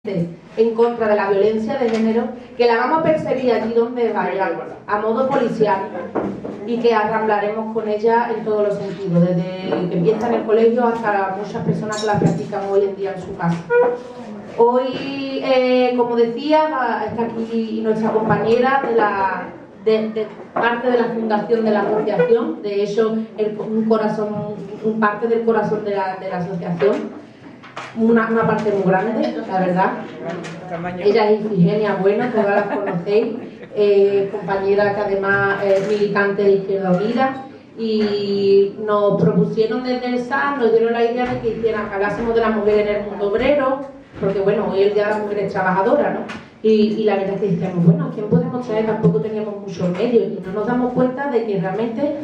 en contra de la violencia de género, que la vamos a perseguir allí donde vaya, a modo policial, y que arramblaremos con ella en todos los sentidos, desde que empieza en el colegio hasta muchas personas que la practican hoy en día en su casa. Hoy, como decía, está aquí nuestra compañera de parte de la fundación de la asociación, de hecho, parte del corazón de la asociación. Una parte muy grande, la verdad. Ella es Ifigenia Bueno, todas las conocéis, compañera que además es militante de Izquierda Unida, y nos propusieron desde el SAR, nos dieron la idea de que hablásemos de la mujer en el mundo obrero, porque bueno, hoy el día de la mujer es trabajadora, ¿no? Y la verdad es que decíamos, bueno, ¿a quién podemos traer? Tampoco teníamos muchos medios y no nos damos cuenta de que realmente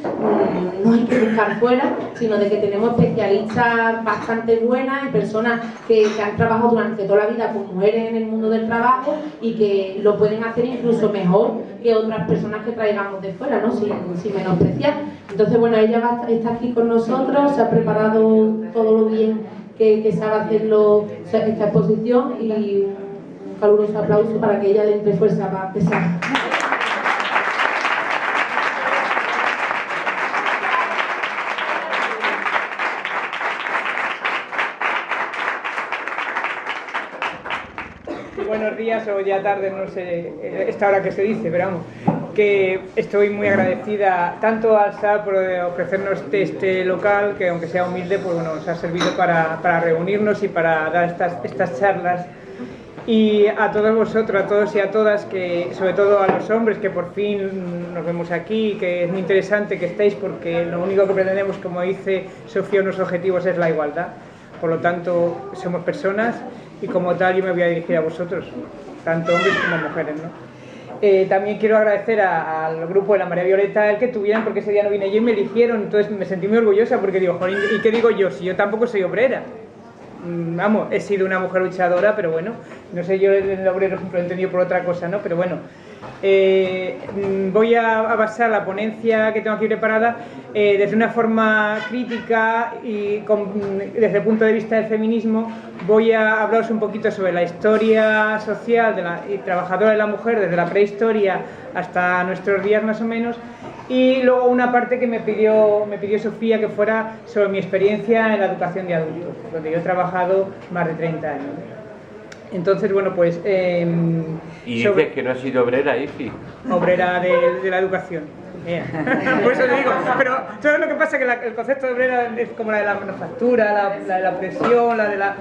no hay que buscar fuera, sino de que tenemos especialistas bastante buenas y personas que han trabajado durante toda la vida con mujeres en el mundo del trabajo y que lo pueden hacer incluso mejor que otras personas que traigamos de fuera, ¿no? Sin menospreciar. Entonces, bueno, ella está aquí con nosotros, se ha preparado todo lo bien que sabe hacerlo esta exposición, y un caluroso aplauso para que ella le entre fuerza para empezar. Buenos días o ya tarde, no sé esta hora que se dice, pero vamos, que estoy muy agradecida tanto al SAR por ofrecernos este local, que aunque sea humilde, pues bueno, nos ha servido para reunirnos y para dar estas charlas. Y a todos vosotros, a todos y a todas, que sobre todo a los hombres, que por fin nos vemos aquí, que es muy interesante que estéis, porque lo único que pretendemos, como dice Sofía, unos objetivos es la igualdad. Por lo tanto, somos personas y como tal yo me voy a dirigir a vosotros, tanto hombres como mujeres, ¿no? También quiero agradecer al grupo de la Marea Violeta el que tuvieran, porque ese día no vine yo y me eligieron, entonces me sentí muy orgullosa porque digo, joder, ¿y qué digo yo? Si yo tampoco soy obrera. Vamos, he sido una mujer luchadora, pero bueno, no sé, yo el obrero siempre lo he entendido por otra cosa, ¿no? Pero bueno, voy a basar la ponencia que tengo aquí preparada desde una forma crítica y desde el punto de vista del feminismo. Voy a hablaros un poquito sobre la historia social y trabajadora de la mujer desde la prehistoria hasta nuestros días más o menos, y luego una parte que me pidió Sofía que fuera sobre mi experiencia en la educación de adultos, donde yo he trabajado más de 30 años. Entonces, bueno, pues... y dices que no has sido obrera, Ifi. Obrera de la educación. Por eso te digo, pero ¿sabes lo que pasa? Que el concepto de obrera es como la de la manufactura, la de la presión, la de la...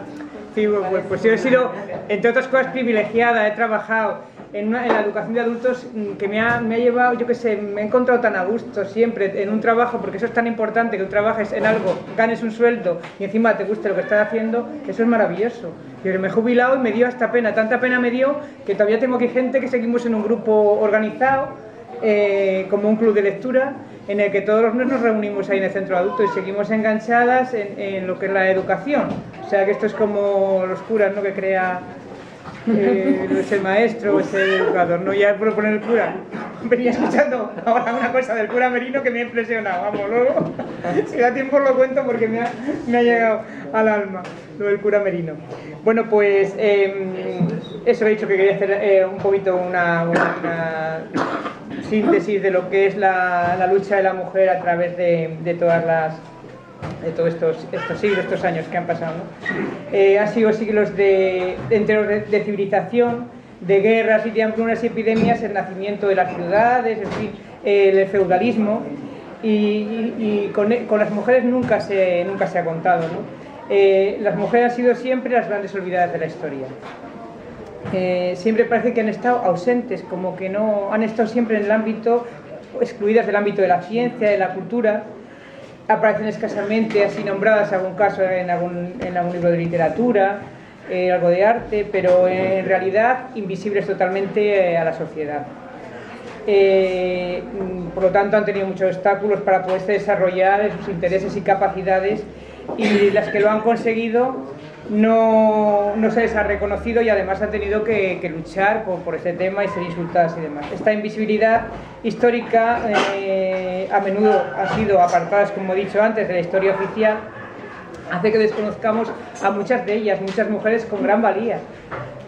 Sí, pues yo he sido, entre otras cosas, privilegiada, he trabajado en la educación de adultos, que me ha llevado, yo qué sé, me he encontrado tan a gusto siempre en un trabajo, porque eso es tan importante, que tú trabajes en algo, ganes un sueldo y encima te guste lo que estás haciendo, eso es maravilloso. Yo me he jubilado y me dio hasta pena, tanta pena me dio que todavía tengo aquí gente que seguimos en un grupo organizado, como un club de lectura, en el que todos los meses nos reunimos ahí en el centro de adultos y seguimos enganchadas en lo que es la educación. O sea que esto es como los curas, ¿no? Que crea... es el maestro, es el educador, no ya por poner el cura. Venía escuchando ahora una cosa del cura Merino que me ha impresionado, vamos, luego si da tiempo lo cuento porque me ha llegado al alma lo del cura Merino. Bueno, pues eso he dicho, que quería hacer un poquito una síntesis de lo que es la lucha de la mujer a través de todos estos siglos, estos años que han pasado, ¿no? Han sido siglos enteros de civilización, de guerras y de hambrunas y epidemias, el nacimiento de las ciudades, en fin, el feudalismo, y con las mujeres nunca se ha contado, ¿no? Las mujeres han sido siempre las grandes olvidadas de la historia. Siempre parece que han estado ausentes, como que no han estado siempre en el ámbito, excluidas del ámbito de la ciencia, de la cultura. Aparecen escasamente así nombradas, en algún caso en algún libro de literatura, algo de arte, pero en realidad invisibles totalmente a la sociedad. Por lo tanto, han tenido muchos obstáculos para poderse desarrollar sus intereses y capacidades, y las que lo han conseguido no se les ha reconocido, y además han tenido que luchar por este tema y ser insultadas y demás. Esta invisibilidad histórica a menudo ha sido apartadas, como he dicho antes, de la historia oficial, hace que desconozcamos a muchas de ellas, muchas mujeres con gran valía,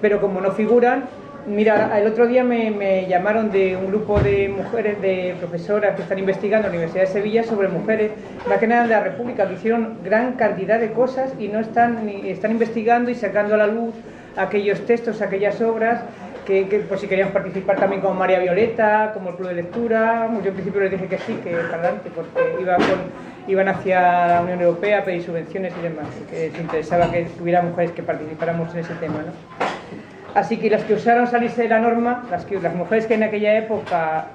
pero como no figuran, mira, el otro día me llamaron de un grupo de mujeres, de profesoras que están investigando en la Universidad de Sevilla sobre mujeres, más que nada de la República, que hicieron gran cantidad de cosas y no están investigando y sacando a la luz aquellos textos, aquellas obras, que por si querían participar también como María Violeta, como el Club de Lectura. Yo en principio les dije que sí, que para adelante, porque iban hacia la Unión Europea a pedir subvenciones y demás, que les interesaba que hubiera mujeres que participáramos en ese tema, ¿no? Así que las que usaron salirse de la norma, las mujeres que en aquella época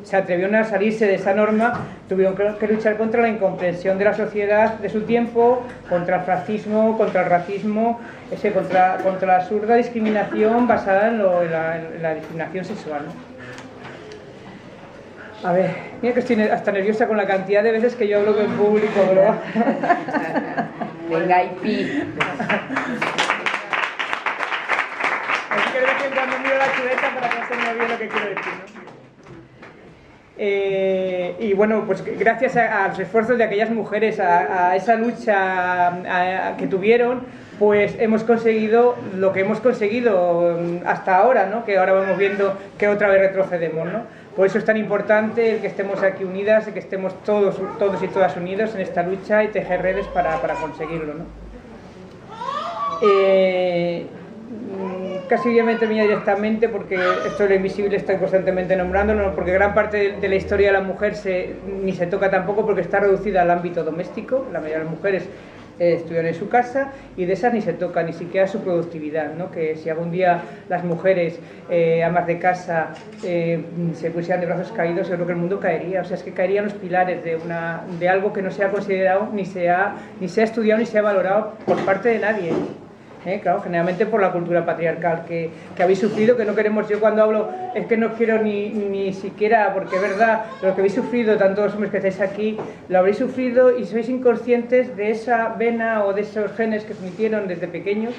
se atrevieron a salirse de esa norma, tuvieron que luchar contra la incomprensión de la sociedad de su tiempo, contra el fascismo, contra el racismo, contra la absurda discriminación basada en la discriminación sexual, ¿no? A ver, mira que estoy hasta nerviosa con la cantidad de veces que yo hablo en público, ¿verdad? Venga, y pi. Así que de vez en cuando miro la chuleta para que se me olvide lo que quiero decir, ¿no? Y bueno, pues gracias a los esfuerzos de aquellas mujeres, a esa lucha que tuvieron, pues hemos conseguido lo que hemos conseguido hasta ahora, ¿no? Que ahora vamos viendo que otra vez retrocedemos, ¿no? Por eso es tan importante el que estemos aquí unidas, el que estemos todos y todas unidos en esta lucha y tejer redes para conseguirlo, ¿no? Casi voy a terminar directamente porque esto de lo invisible estoy constantemente nombrándolo, porque gran parte de la historia de la mujer ni se toca tampoco porque está reducida al ámbito doméstico. La mayoría de las mujeres estudian en su casa y de esas ni se toca, ni siquiera su productividad, ¿no? Que si algún día las mujeres amas de casa se pusieran de brazos caídos, yo creo que el mundo caería. O sea, es que caerían los pilares de algo que no se ha considerado, ni se ha estudiado, ni se ha valorado por parte de nadie. Claro, generalmente por la cultura patriarcal que habéis sufrido, que no queremos. Yo cuando hablo es que no quiero ni siquiera, porque es verdad, lo que habéis sufrido, tantos los hombres que estáis aquí, lo habréis sufrido y sois inconscientes de esa vena o de esos genes que transmitieron desde pequeños,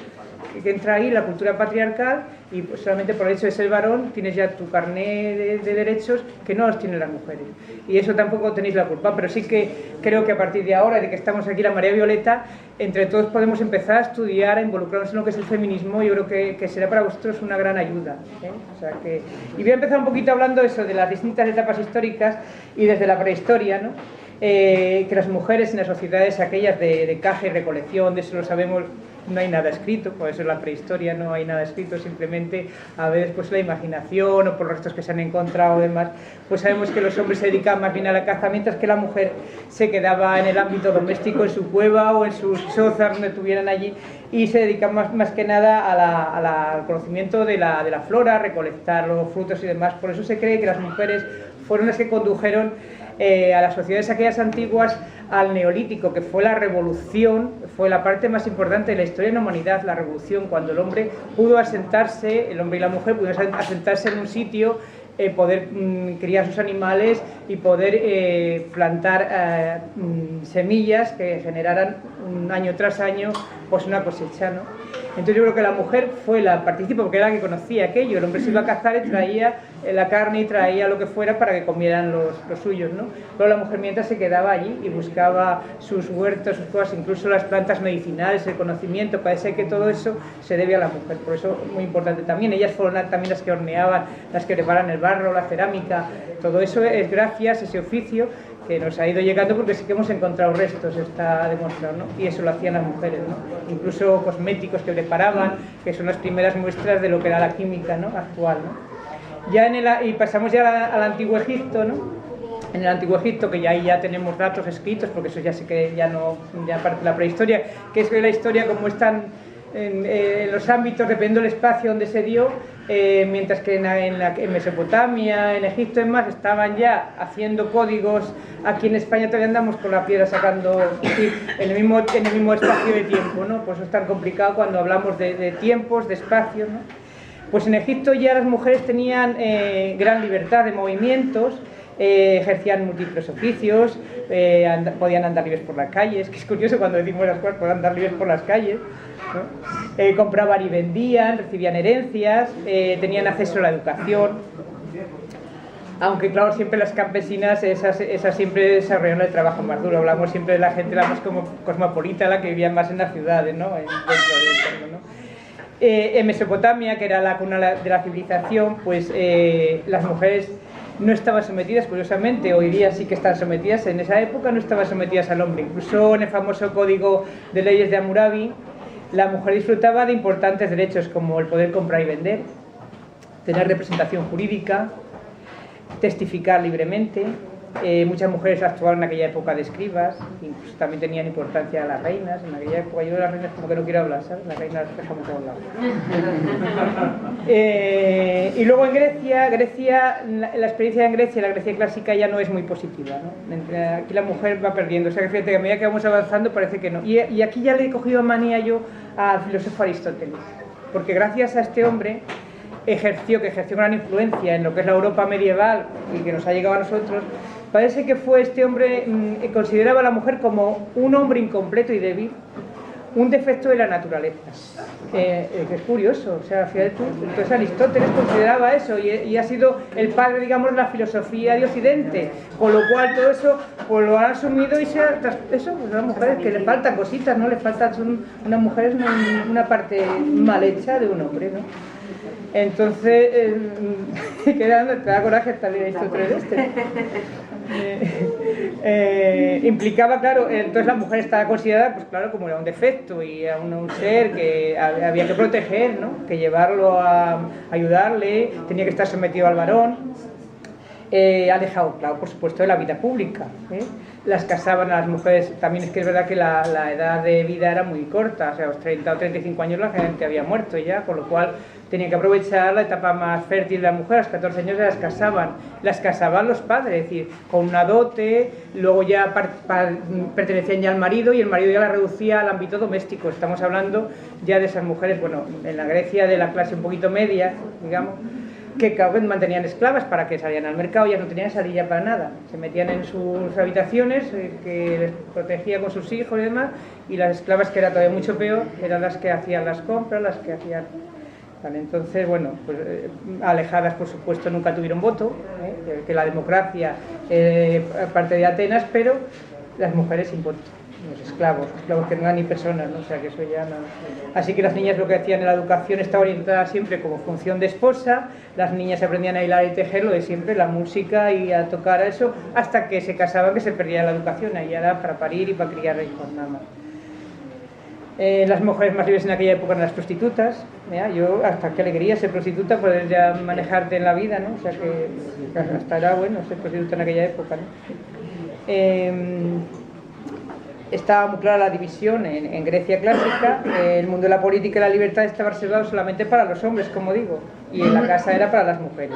que entra ahí la cultura patriarcal y pues solamente por el hecho de ser varón tienes ya tu carné de derechos que no los tienen las mujeres. Y eso tampoco tenéis la culpa, pero sí que creo que a partir de ahora, de que estamos aquí la María Violeta, entre todos podemos empezar a estudiar, a involucrarnos en lo que es el feminismo. Yo creo que será para vosotros una gran ayuda, ¿eh? O sea y voy a empezar un poquito hablando eso de las distintas etapas históricas y desde la prehistoria, ¿no? Que las mujeres en las sociedades aquellas de caza y recolección, de eso lo sabemos, no hay nada escrito, por eso en la prehistoria no hay nada escrito, simplemente a veces pues la imaginación o por los restos que se han encontrado o demás, pues sabemos que los hombres se dedicaban más bien a la caza, mientras que la mujer se quedaba en el ámbito doméstico, en su cueva o en sus chozas donde tuvieran allí, y se dedicaban más que nada al conocimiento de la flora, a recolectar los frutos y demás. Por eso se cree que las mujeres fueron las que condujeron a las sociedades aquellas antiguas al neolítico, que fue la revolución, fue la parte más importante de la historia de la humanidad, la revolución, cuando el hombre pudo asentarse, el hombre y la mujer pudieron asentarse en un sitio, poder criar sus animales y poder plantar semillas que generaran año tras año pues una cosecha, ¿no? Entonces yo creo que la mujer fue la participa porque era la que conocía aquello. El hombre se iba a cazar y traía la carne y traía lo que fuera para que comieran los suyos, ¿no? Pero la mujer mientras se quedaba allí y buscaba sus huertos, sus cosas, incluso las plantas medicinales, el conocimiento. Parece que todo eso se debe a la mujer, por eso es muy importante también. Ellas fueron también las que horneaban, las que preparan el barro, la cerámica. Todo eso es gracias a ese oficio que nos ha ido llegando, porque sí que hemos encontrado restos, está demostrado, ¿no? Y eso lo hacían las mujeres, ¿no? Incluso cosméticos que preparaban, que son las primeras muestras de lo que era la química, ¿no? Actual, ¿no? Y pasamos ya al Antiguo Egipto, ¿no? En el Antiguo Egipto, que ahí ya tenemos datos escritos, porque eso ya sí que ya parte de la prehistoria, que es que la historia como están en los ámbitos, dependiendo del espacio donde se dio, mientras que en Mesopotamia, en Egipto y demás, estaban ya haciendo códigos. Aquí en España todavía andamos con la piedra sacando en el mismo espacio de tiempo, ¿no? Pues eso es tan complicado cuando hablamos de tiempos, de espacios, ¿no? Pues en Egipto ya las mujeres tenían gran libertad de movimientos, ejercían múltiples oficios, podían andar libres por las calles, que es curioso cuando decimos las cosas, podían andar libres por las calles, ¿no? Compraban y vendían, recibían herencias, tenían acceso a la educación, aunque claro, siempre las campesinas, esas siempre desarrollaron el trabajo más duro. Hablamos siempre de la gente la más como cosmopolita, la que vivía más en las ciudades, ¿no? Dentro del entorno, ¿no? En Mesopotamia, que era la cuna de la civilización, pues las mujeres no estaban sometidas, curiosamente, hoy día sí que están sometidas, en esa época no estaban sometidas al hombre. Incluso en el famoso Código de Leyes de Hammurabi, la mujer disfrutaba de importantes derechos como el poder comprar y vender, tener representación jurídica, testificar libremente. Muchas mujeres actuaron en aquella época de escribas, incluso también tenían importancia las reinas. En aquella época yo de las reinas como que no quiero hablar, ¿sabes? Las reinas las dejamos a un lado. Y luego en Grecia, la experiencia en Grecia, la Grecia clásica ya no es muy positiva, ¿no? Aquí la mujer va perdiendo, o sea que fíjate que a medida que vamos avanzando parece que no. Y aquí ya le he cogido manía yo al filósofo Aristóteles, porque gracias a este hombre ejerció gran influencia en lo que es la Europa medieval y que nos ha llegado a nosotros. Parece que fue este hombre, consideraba a la mujer como un hombre incompleto y débil, un defecto de la naturaleza. Es curioso, o sea, fíjate tú, entonces Aristóteles consideraba eso y ha sido el padre, digamos, de la filosofía de Occidente, con lo cual todo eso pues lo han asumido y eso, pues las mujeres que le faltan cositas, ¿no? Le faltan, una mujer es una parte mal hecha de un hombre, ¿no? Entonces, te da coraje estar en Aristóteles implicaba, claro, entonces la mujer estaba considerada, pues claro, como era un defecto y era un ser que había que proteger, ¿no? Que llevarlo a ayudarle, tenía que estar sometido al varón. Alejado, claro, por supuesto, de la vida pública. Las casaban a las mujeres, también es que es verdad que la edad de vida era muy corta, o sea, a los 30 o 35 años la gente había muerto ya, con lo cual tenían que aprovechar la etapa más fértil de la mujer. A los 14 años las casaban los padres, es decir, con una dote, luego ya pertenecían ya al marido y el marido ya la reducía al ámbito doméstico. Estamos hablando ya de esas mujeres, bueno, en la Grecia de la clase un poquito media, digamos, que cada vez mantenían esclavas para que salían al mercado, ya no tenían salida para nada, se metían en sus habitaciones, que les protegía con sus hijos y demás, y las esclavas, que era todavía mucho peor, eran las que hacían las compras, las que hacían... Vale, entonces, bueno, pues alejadas, por supuesto, nunca tuvieron voto, que la democracia parte de Atenas, pero las mujeres sin voto. Los esclavos que no eran ni personas, ¿no? O sea que eso ya no... Así que las niñas lo que hacían en la educación estaba orientada siempre como función de esposa. Las niñas aprendían a hilar y tejer, lo de siempre, la música y a tocar eso, hasta que se casaban, que se perdía la educación. Ahí era para parir y para criar hijos, nada más. Las mujeres más libres en aquella época eran las prostitutas. Yo, hasta qué alegría ser prostituta, poder ya manejarte en la vida, ¿no? O sea que hasta era bueno ser prostituta en aquella época, ¿no? Estaba muy clara la división en Grecia clásica. El mundo de la política y la libertad estaba reservado solamente para los hombres, como digo, y en la casa era para las mujeres.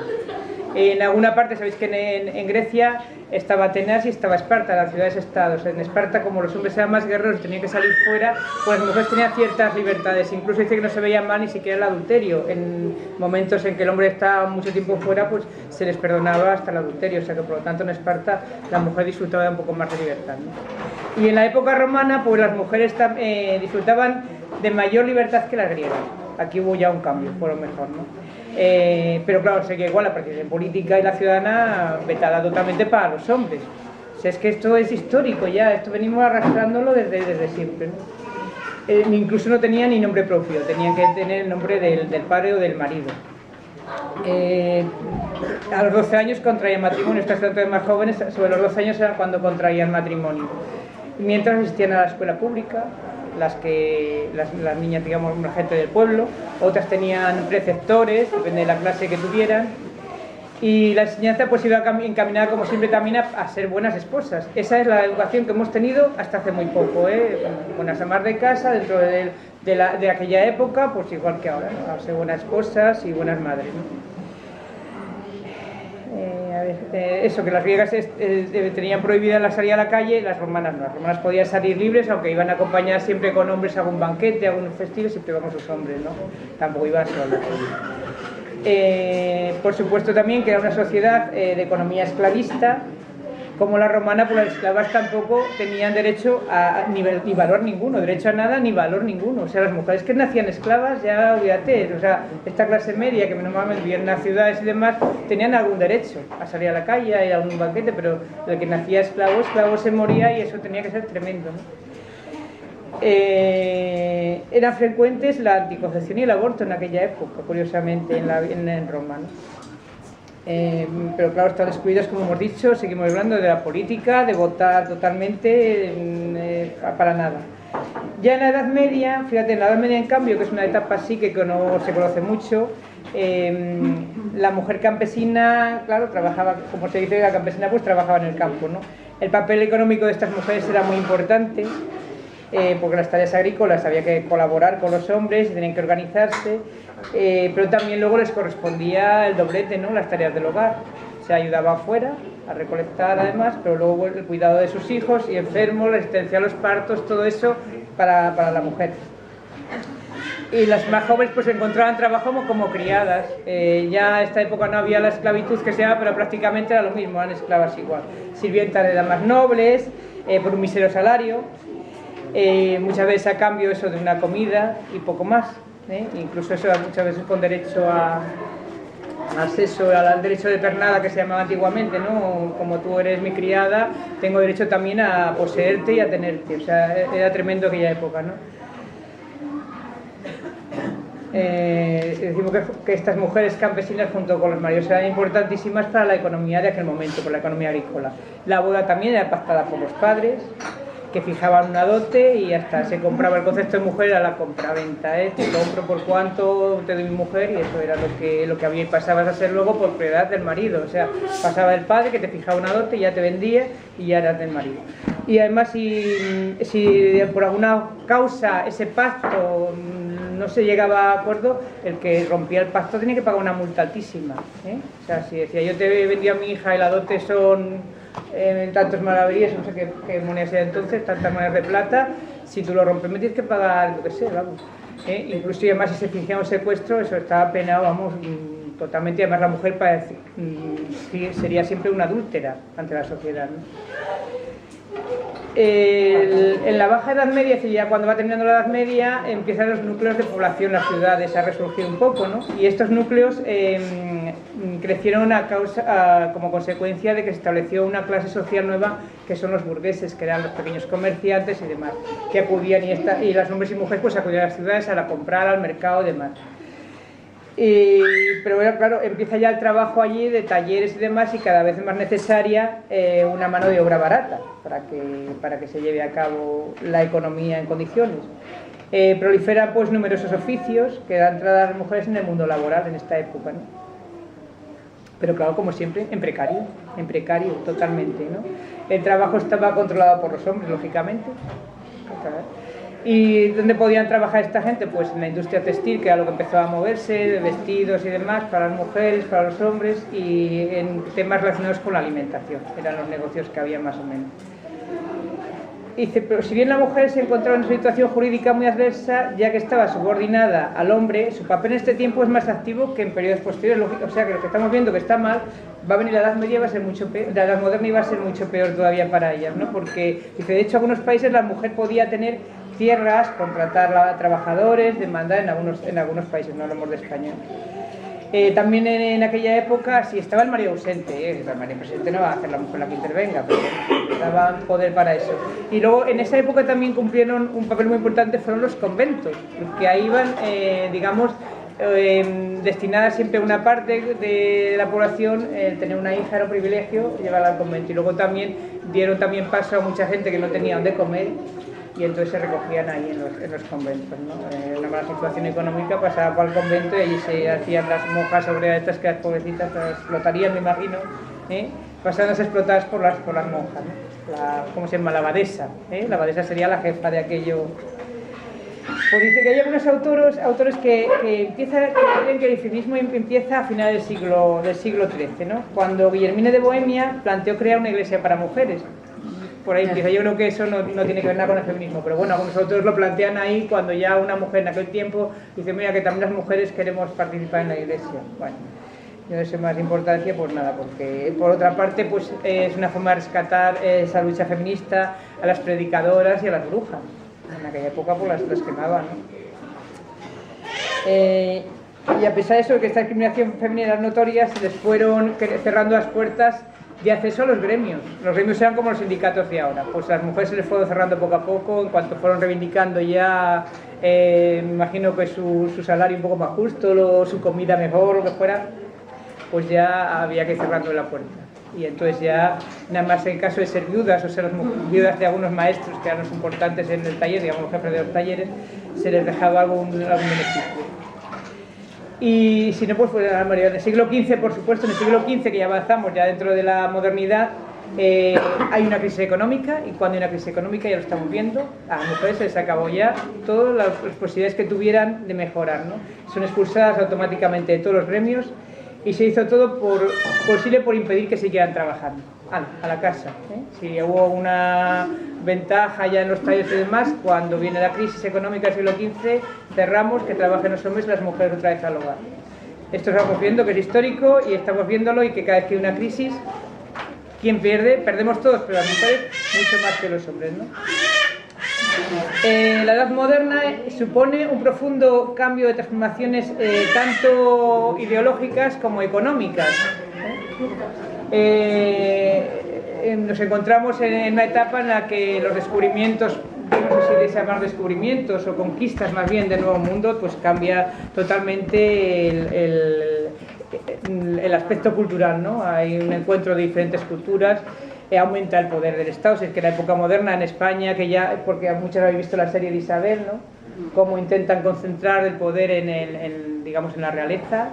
En alguna parte, sabéis que en Grecia estaba Atenas y estaba Esparta, las ciudades-estados. En Esparta, como los hombres eran más guerreros y tenían que salir fuera, pues las mujeres tenían ciertas libertades. Incluso dice que no se veía mal ni siquiera el adulterio. En momentos en que el hombre estaba mucho tiempo fuera, pues se les perdonaba hasta el adulterio. O sea que, por lo tanto, en Esparta la mujer disfrutaba de un poco más de libertad, ¿no? Y en la época romana, pues las mujeres disfrutaban de mayor libertad que las griegas. Aquí hubo ya un cambio, por lo mejor, ¿no? Pero claro, sé que igual la participación política y la ciudadana vetada totalmente para los hombres. O sea, es que esto es histórico ya, esto venimos arrastrándolo desde siempre, ¿no? Incluso no tenían ni nombre propio, tenían que tener el nombre del padre o del marido. A los 12 años contraían matrimonio, estas eran más jóvenes, sobre los 12 años era cuando contraían matrimonio. Mientras asistían a la escuela pública, las niñas, digamos, la gente del pueblo, otras tenían preceptores, depende de la clase que tuvieran, y la enseñanza pues iba encaminada, como siempre, también a ser buenas esposas. Esa es la educación que hemos tenido hasta hace muy poco, buenas amas de casa, dentro de aquella época, pues igual que ahora, ¿no? A ser buenas esposas y buenas madres, ¿no? Eso, que las griegas tenían prohibida la salida a la calle, las romanas no. Las romanas podían salir libres, aunque iban a acompañar siempre con hombres a algún banquete, a algún festivo, siempre iban con sus hombres, ¿no? Tampoco iban solos. Por supuesto también que era una sociedad de economía esclavista. Como la romana, pues las esclavas tampoco tenían derecho ni valor ninguno, derecho a nada ni valor ninguno. O sea, las mujeres que nacían esclavas, ya olvídate, o sea, esta clase media que normalmente vivía en las ciudades y demás, tenían algún derecho a salir a la calle, a ir a un banquete, pero el que nacía esclavo se moría y eso tenía que ser tremendo, ¿no? Eran frecuentes la anticoncepción y el aborto en aquella época, curiosamente, en Roma, ¿no? Pero claro, están descuidados, como hemos dicho, seguimos hablando de la política, de votar totalmente, para nada. Ya en la Edad Media, fíjate, en la Edad Media en cambio, que es una etapa así que no se conoce mucho, la mujer campesina, claro, trabajaba, como se dice, la campesina pues trabajaba en el campo, ¿no? El papel económico de estas mujeres era muy importante, porque las tareas agrícolas había que colaborar con los hombres, tenían que organizarse, pero también luego les correspondía el doblete, ¿no? Las tareas del hogar. Se ayudaba afuera a recolectar además, pero luego el cuidado de sus hijos y enfermos, la asistencia a los partos, todo eso para la mujer. Y las más jóvenes pues encontraban trabajo como criadas. Ya en esta época no había la esclavitud que se llama, pero prácticamente era lo mismo, eran esclavas igual. Sirvientas de damas nobles, por un mísero salario, muchas veces a cambio eso de una comida y poco más. Incluso eso muchas veces con derecho al sexo, al derecho de pernada que se llamaba antiguamente, ¿no? Como tú eres mi criada, tengo derecho también a poseerte y a tenerte. O sea, era tremendo aquella época, ¿no? Decimos que estas mujeres campesinas junto con los maridos eran importantísimas para la economía de aquel momento, por la economía agrícola. La boda también era pactada por los padres, que fijaban una dote y hasta se compraba. El concepto de mujer era la compraventa, te compro por cuánto te doy mi mujer, y eso era lo que había, y pasabas a ser luego por propiedad del marido. O sea, pasaba el padre que te fijaba una dote y ya te vendía y ya eras del marido. Y además si por alguna causa ese pacto no se llegaba a acuerdo, el que rompía el pacto tenía que pagar una multa altísima, O sea, si decía yo te vendía a mi hija y la dote son tantos maravillas, no sé qué monedas era entonces, tantas monedas de plata, si tú lo rompes me tienes que pagar lo que sea, vamos. Incluso y además si se fingía un secuestro, eso estaba penado, vamos, totalmente. Y además la mujer sería siempre una adúltera ante la sociedad, ¿no? En la Baja Edad Media, ya cuando va terminando la Edad Media, empiezan los núcleos de población, las ciudades, a resurgir un poco, ¿no? Y estos núcleos crecieron como consecuencia de que se estableció una clase social nueva, que son los burgueses, que eran los pequeños comerciantes y demás, que acudían, y los hombres y mujeres pues acudían a las ciudades a comprar, al mercado y demás. Pero claro, empieza ya el trabajo allí de talleres y demás, y cada vez es más necesaria una mano de obra barata para que se lleve a cabo la economía en condiciones. Proliferan pues numerosos oficios que dan entrada a las mujeres en el mundo laboral en esta época, ¿no? Pero claro, como siempre, en precario totalmente, ¿no? El trabajo estaba controlado por los hombres, lógicamente. ¿Y dónde podían trabajar esta gente? Pues en la industria textil, que era lo que empezó a moverse, de vestidos y demás, para las mujeres, para los hombres, y en temas relacionados con la alimentación. Eran los negocios que había más o menos. Dice, pero si bien la mujer se encontraba en una situación jurídica muy adversa, ya que estaba subordinada al hombre, su papel en este tiempo es más activo que en periodos posteriores. O sea, que lo que estamos viendo que está mal, va a venir la Edad Media, va a ser mucho peor, la Edad Moderna, y va a ser mucho peor todavía para ellas, ¿no? Porque, dice, de hecho, en algunos países la mujer podía tener tierras, contratar a trabajadores, demandar en algunos países, no hablamos de España. También en aquella época, si estaba el marido ausente, el marido presente no va a hacer la mujer la que intervenga, pero daban poder para eso. Y luego en esa época también cumplieron un papel muy importante, fueron los conventos, que ahí iban, digamos, destinada siempre una parte de la población, tener una hija era un privilegio, llevarla al convento. Y luego también dieron paso a mucha gente que no tenía dónde comer, y entonces se recogían ahí en los conventos, ¿no? Una mala situación económica, pasaba para el convento y allí se hacían las monjas obreras estas, que las pobrecitas las explotarían, me imagino, pasándose explotadas por las monjas, ¿no? ¿Cómo se llama? La abadesa, La abadesa sería la jefa de aquello. Pues dice que hay algunos autores que creen que el feminismo empieza a finales del siglo XIII, ¿no? Cuando Guillermina de Bohemia planteó crear una iglesia para mujeres. Por ahí empieza. Yo creo que eso no tiene que ver nada con el feminismo, pero bueno, algunos autores lo plantean ahí, cuando ya una mujer en aquel tiempo dice, mira, que también las mujeres queremos participar en la iglesia. Bueno, yo no sé más importancia, pues nada, porque por otra parte pues es una forma de rescatar esa lucha feminista a las predicadoras y a las brujas. En aquella época pues las quemaban, ¿no? Y a pesar de eso, de que esta discriminación femenina era notoria, se les fueron cerrando las puertas de acceso a los gremios. Los gremios eran como los sindicatos de ahora, pues a las mujeres se les fueron cerrando poco a poco, en cuanto fueron reivindicando ya, me imagino que su salario un poco más justo, su comida mejor, lo que fuera, pues ya había que ir cerrando la puerta. Y entonces ya, nada más en caso de ser viudas, o ser las viudas de algunos maestros que eran los importantes en el taller, digamos los jefes de los talleres, se les dejaba algún beneficio. Y si no, pues fue en el siglo XV, por supuesto, en el siglo XV, que ya avanzamos ya dentro de la modernidad, hay una crisis económica, y cuando hay una crisis económica, ya lo estamos viendo, a las mujeres se les acabó ya todas las posibilidades que tuvieran de mejorar, ¿no? Son expulsadas automáticamente de todos los gremios, y se hizo todo posible por impedir que siguieran trabajando. A la casa. Si hubo una ventaja ya en los talleres y demás, cuando viene la crisis económica del siglo XV, cerramos, que trabajen los hombres y las mujeres otra vez al hogar. Esto estamos viendo que es histórico y estamos viéndolo, y que cada vez que hay una crisis, ¿quién pierde? Perdemos todos, pero las mujeres mucho más que los hombres, ¿no? La Edad Moderna supone un profundo cambio de transformaciones tanto ideológicas como económicas. Nos encontramos en una etapa en la que los descubrimientos, no sé si se llaman descubrimientos o conquistas más bien del Nuevo Mundo, pues cambia totalmente el aspecto cultural, ¿no? Hay un encuentro de diferentes culturas. Aumenta el poder del Estado. Si es que en la época moderna en España, que ya, porque muchos habéis visto la serie de Isabel, ¿no? Cómo intentan concentrar el poder digamos, en la realeza,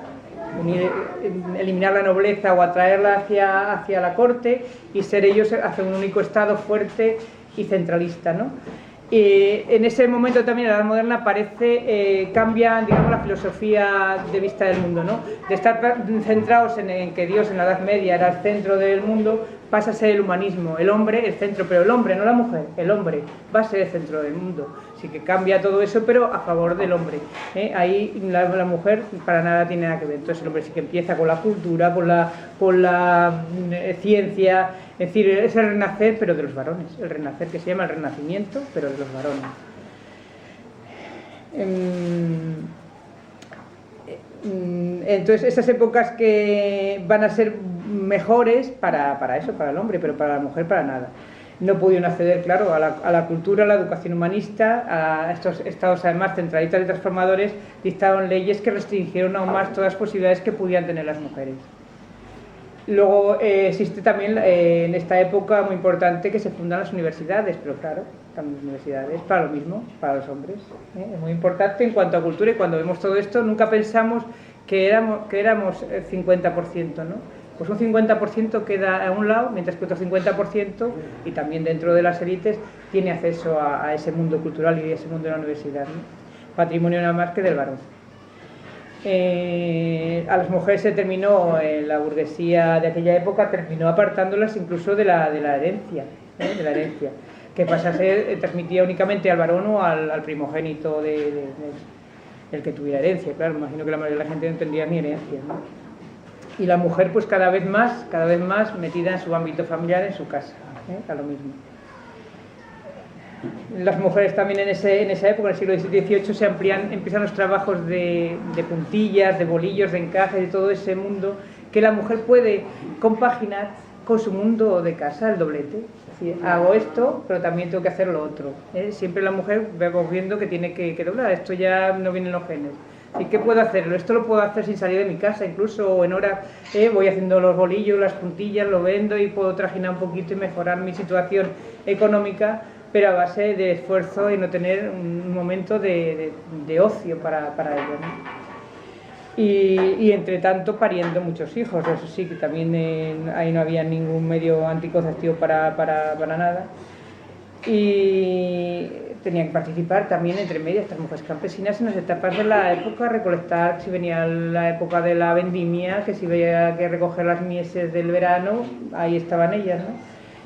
eliminar la nobleza o atraerla hacia la corte, y ser ellos hacia un único Estado fuerte y centralista, ¿no? En ese momento también en la Edad Moderna cambia, digamos, la filosofía de vista del mundo, ¿no? De estar centrados en que Dios en la Edad Media era el centro del mundo, pasa a ser el humanismo, el hombre el centro, pero el hombre, no la mujer, el hombre va a ser el centro del mundo. Así que cambia todo eso, pero a favor del hombre. Ahí la mujer para nada tiene nada que ver. Entonces el hombre sí que empieza con la cultura, con la ciencia, es decir, es el renacer, pero de los varones. El renacer que se llama el renacimiento, pero de los varones. Entonces esas épocas que van a ser mejores para eso, para el hombre, pero para la mujer para nada. No pudieron acceder, claro, a la cultura, a la educación humanista, a estos estados además centralistas y transformadores, dictaron leyes que restringieron aún más todas las posibilidades que podían tener las mujeres. Luego existe también en esta época muy importante que se fundan las universidades, pero claro, también universidades para lo mismo, para los hombres. Es muy importante en cuanto a cultura, y cuando vemos todo esto nunca pensamos que éramos 50%, ¿no? Pues un 50% queda a un lado, mientras que otro 50%, y también dentro de las élites, tiene acceso a ese mundo cultural y a ese mundo de la universidad, ¿no? Patrimonio nada más que del varón. A las mujeres se terminó, la burguesía de aquella época terminó apartándolas incluso de la herencia, que pasa a ser transmitida únicamente al varón o al primogénito el que tuviera herencia. Claro, imagino que la mayoría de la gente no tendría ni herencia, ¿no? Y la mujer pues cada vez más metida en su ámbito familiar, en su casa, a lo mismo. Las mujeres también en esa época, en el siglo XVIII, empiezan los trabajos de puntillas, de bolillos, de encajes, de todo ese mundo que la mujer puede compaginar con su mundo de casa, el doblete. Es decir, hago esto, pero también tengo que hacer lo otro. Siempre la mujer vamos viendo que tiene que doblar, esto ya no viene en los genes. ¿Y qué puedo hacerlo? Esto lo puedo hacer sin salir de mi casa, incluso en horas voy haciendo los bolillos, las puntillas, lo vendo y puedo trajinar un poquito y mejorar mi situación económica, pero a base de esfuerzo y no tener un momento de ocio para ello, ¿no? Y entre tanto pariendo muchos hijos, eso sí, que también ahí no había ningún medio anticonceptivo para nada. Y tenían que participar también entre medias estas mujeres campesinas en las etapas de la época, recolectar, si venía la época de la vendimia, que si había que recoger las mieses del verano, ahí estaban ellas, ¿no?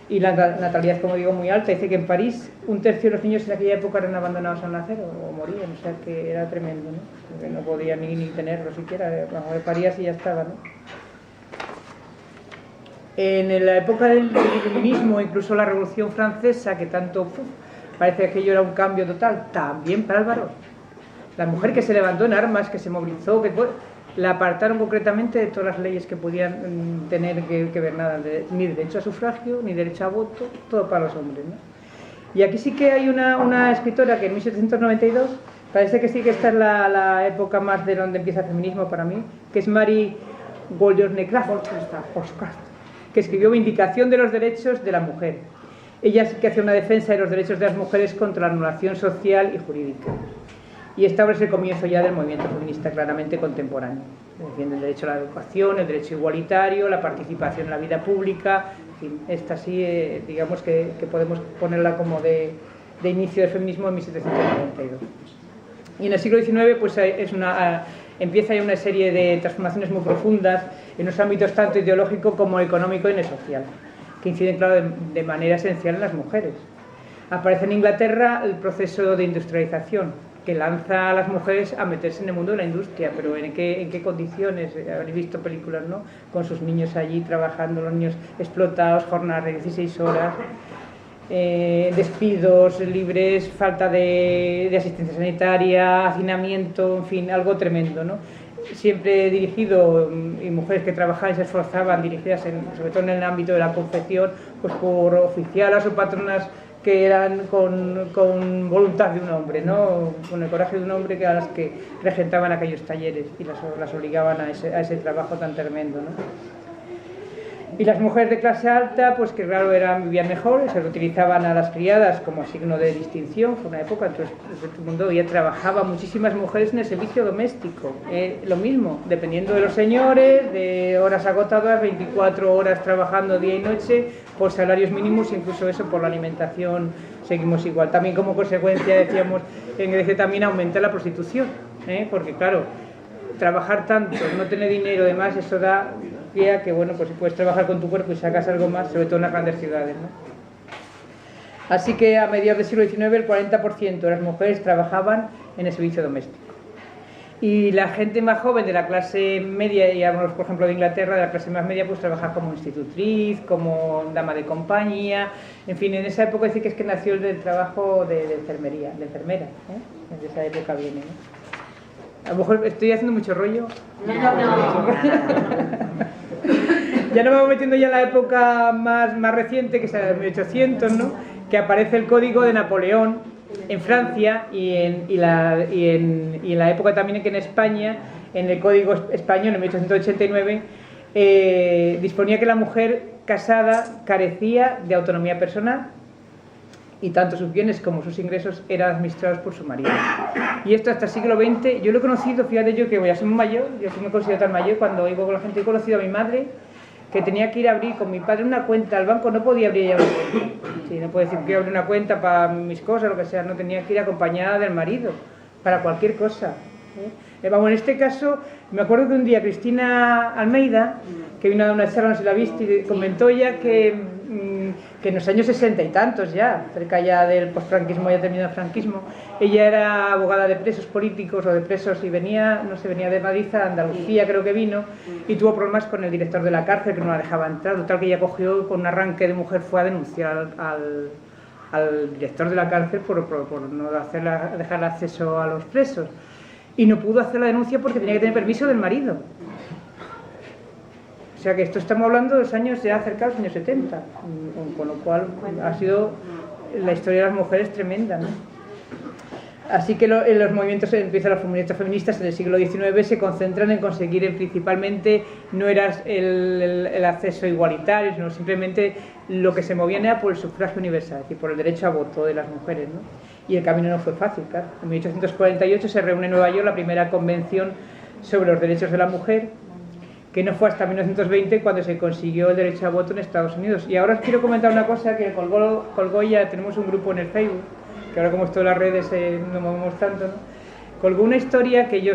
Y la natalidad, como digo, muy alta. Dice que en París 1/3 de los niños en aquella época eran abandonados al nacer o morían, o sea que era tremendo, ¿no? Porque no podían ni tenerlo siquiera, parías y ya estaba, ¿no? En la época del iluminismo, incluso la Revolución Francesa, que tanto parece que aquello era un cambio total, también para el varón. La mujer que se levantó en armas, que se movilizó, la apartaron concretamente de todas las leyes que podían tener que ver nada, ni derecho a sufragio, ni derecho a voto, todo para los hombres, ¿no? Y aquí sí que hay una escritora que en 1792, parece que sí que esta es la época más de donde empieza el feminismo para mí, que es Mary Wollstonecraft, que escribió Vindicación de los derechos de la mujer. Ella sí que hace una defensa de los derechos de las mujeres contra la anulación social y jurídica. Y esta obra es el comienzo ya del movimiento feminista claramente contemporáneo. Defiende el derecho a la educación, el derecho igualitario, la participación en la vida pública. En fin, esta sí, digamos que podemos ponerla como de inicio del feminismo en 1792. Y en el siglo XIX pues, empieza ya una serie de transformaciones muy profundas en los ámbitos tanto ideológico como económico y en el social, que inciden, claro, de manera esencial en las mujeres. Aparece en Inglaterra el proceso de industrialización, que lanza a las mujeres a meterse en el mundo de la industria, pero ¿en qué condiciones? Habréis visto películas, ¿no?, con sus niños allí trabajando, los niños explotados, jornadas de 16 horas, despidos libres, falta de asistencia sanitaria, hacinamiento, en fin, algo tremendo, ¿no? Siempre dirigido, y mujeres que trabajaban y se esforzaban, dirigidas sobre todo en el ámbito de la confección, pues por oficialas o patronas que eran con voluntad de un hombre, ¿no?, con el coraje de un hombre, que a las que regentaban aquellos talleres y las obligaban a ese trabajo tan tremendo, ¿no? Y las mujeres de clase alta, pues que claro, vivían mejor, se utilizaban a las criadas como signo de distinción. Fue una época, entonces todo el mundo ya trabajaba muchísimas mujeres en el servicio doméstico. Lo mismo, dependiendo de los señores, de horas agotadas, 24 horas trabajando día y noche, por salarios mínimos, incluso eso por la alimentación seguimos igual. También como consecuencia, decíamos, en Grecia también aumenta la prostitución, porque claro, trabajar tanto, no tener dinero, además, eso da pie a que, bueno, pues si puedes trabajar con tu cuerpo y sacas algo más, sobre todo en las grandes ciudades, ¿no? Así que a mediados del siglo XIX el 40% de las mujeres trabajaban en el servicio doméstico. Y la gente más joven de la clase media, y hablamos por ejemplo de Inglaterra, de la clase más media, pues trabajaba como institutriz, como dama de compañía, en fin, en esa época decir que nació el trabajo de enfermera, de esa época viene, ¿no? A lo mejor estoy haciendo mucho rollo. No. Ya nos vamos metiendo ya en la época más reciente, que es el 1800, ¿no?, que aparece el Código de Napoleón en Francia y en la época también que en España, en el Código Español en 1889, disponía que la mujer casada carecía de autonomía personal y tanto sus bienes como sus ingresos eran administrados por su marido. Y esto hasta el siglo XX, yo lo he conocido, fíjate yo que voy a ser muy mayor, yo me considero tan mayor, cuando iba con la gente he conocido a mi madre, que tenía que ir a abrir con mi padre una cuenta al banco, no podía abrir ella una cuenta. Sí, no puedo decir que abrir una cuenta para mis cosas, lo que sea, no, tenía que ir acompañada del marido, para cualquier cosa. Vamos, en este caso, me acuerdo que un día Cristina Almeida, que vino a dar una charla, no sé si la viste, y comentó ya que en los años 60 y tantos ya, cerca ya del posfranquismo, ya terminado el franquismo, ella era abogada de presos políticos o de presos y venía de Madrid a Andalucía, creo que vino, y tuvo problemas con el director de la cárcel que no la dejaba entrar, total que ella cogió con un arranque de mujer, fue a denunciar al director de la cárcel por no dejarle acceso a los presos, y no pudo hacer la denuncia porque tenía que tener permiso del marido. O sea que esto estamos hablando de los años ya cerca de los años 70, con lo cual ha sido la historia de las mujeres tremenda, ¿no? Así que los movimientos feministas en el siglo XIX se concentran en conseguir principalmente, no era el acceso igualitario, sino simplemente lo que se movían era por el sufragio universal, es decir, por el derecho a voto de las mujeres, ¿no? Y el camino no fue fácil, claro. En 1848 se reúne en Nueva York la primera convención sobre los derechos de la mujer, que no fue hasta 1920 cuando se consiguió el derecho a voto en Estados Unidos. Y ahora os quiero comentar una cosa que colgó ya, tenemos un grupo en el Facebook, que ahora como esto de las redes no movemos tanto, ¿no? Colgó una historia que yo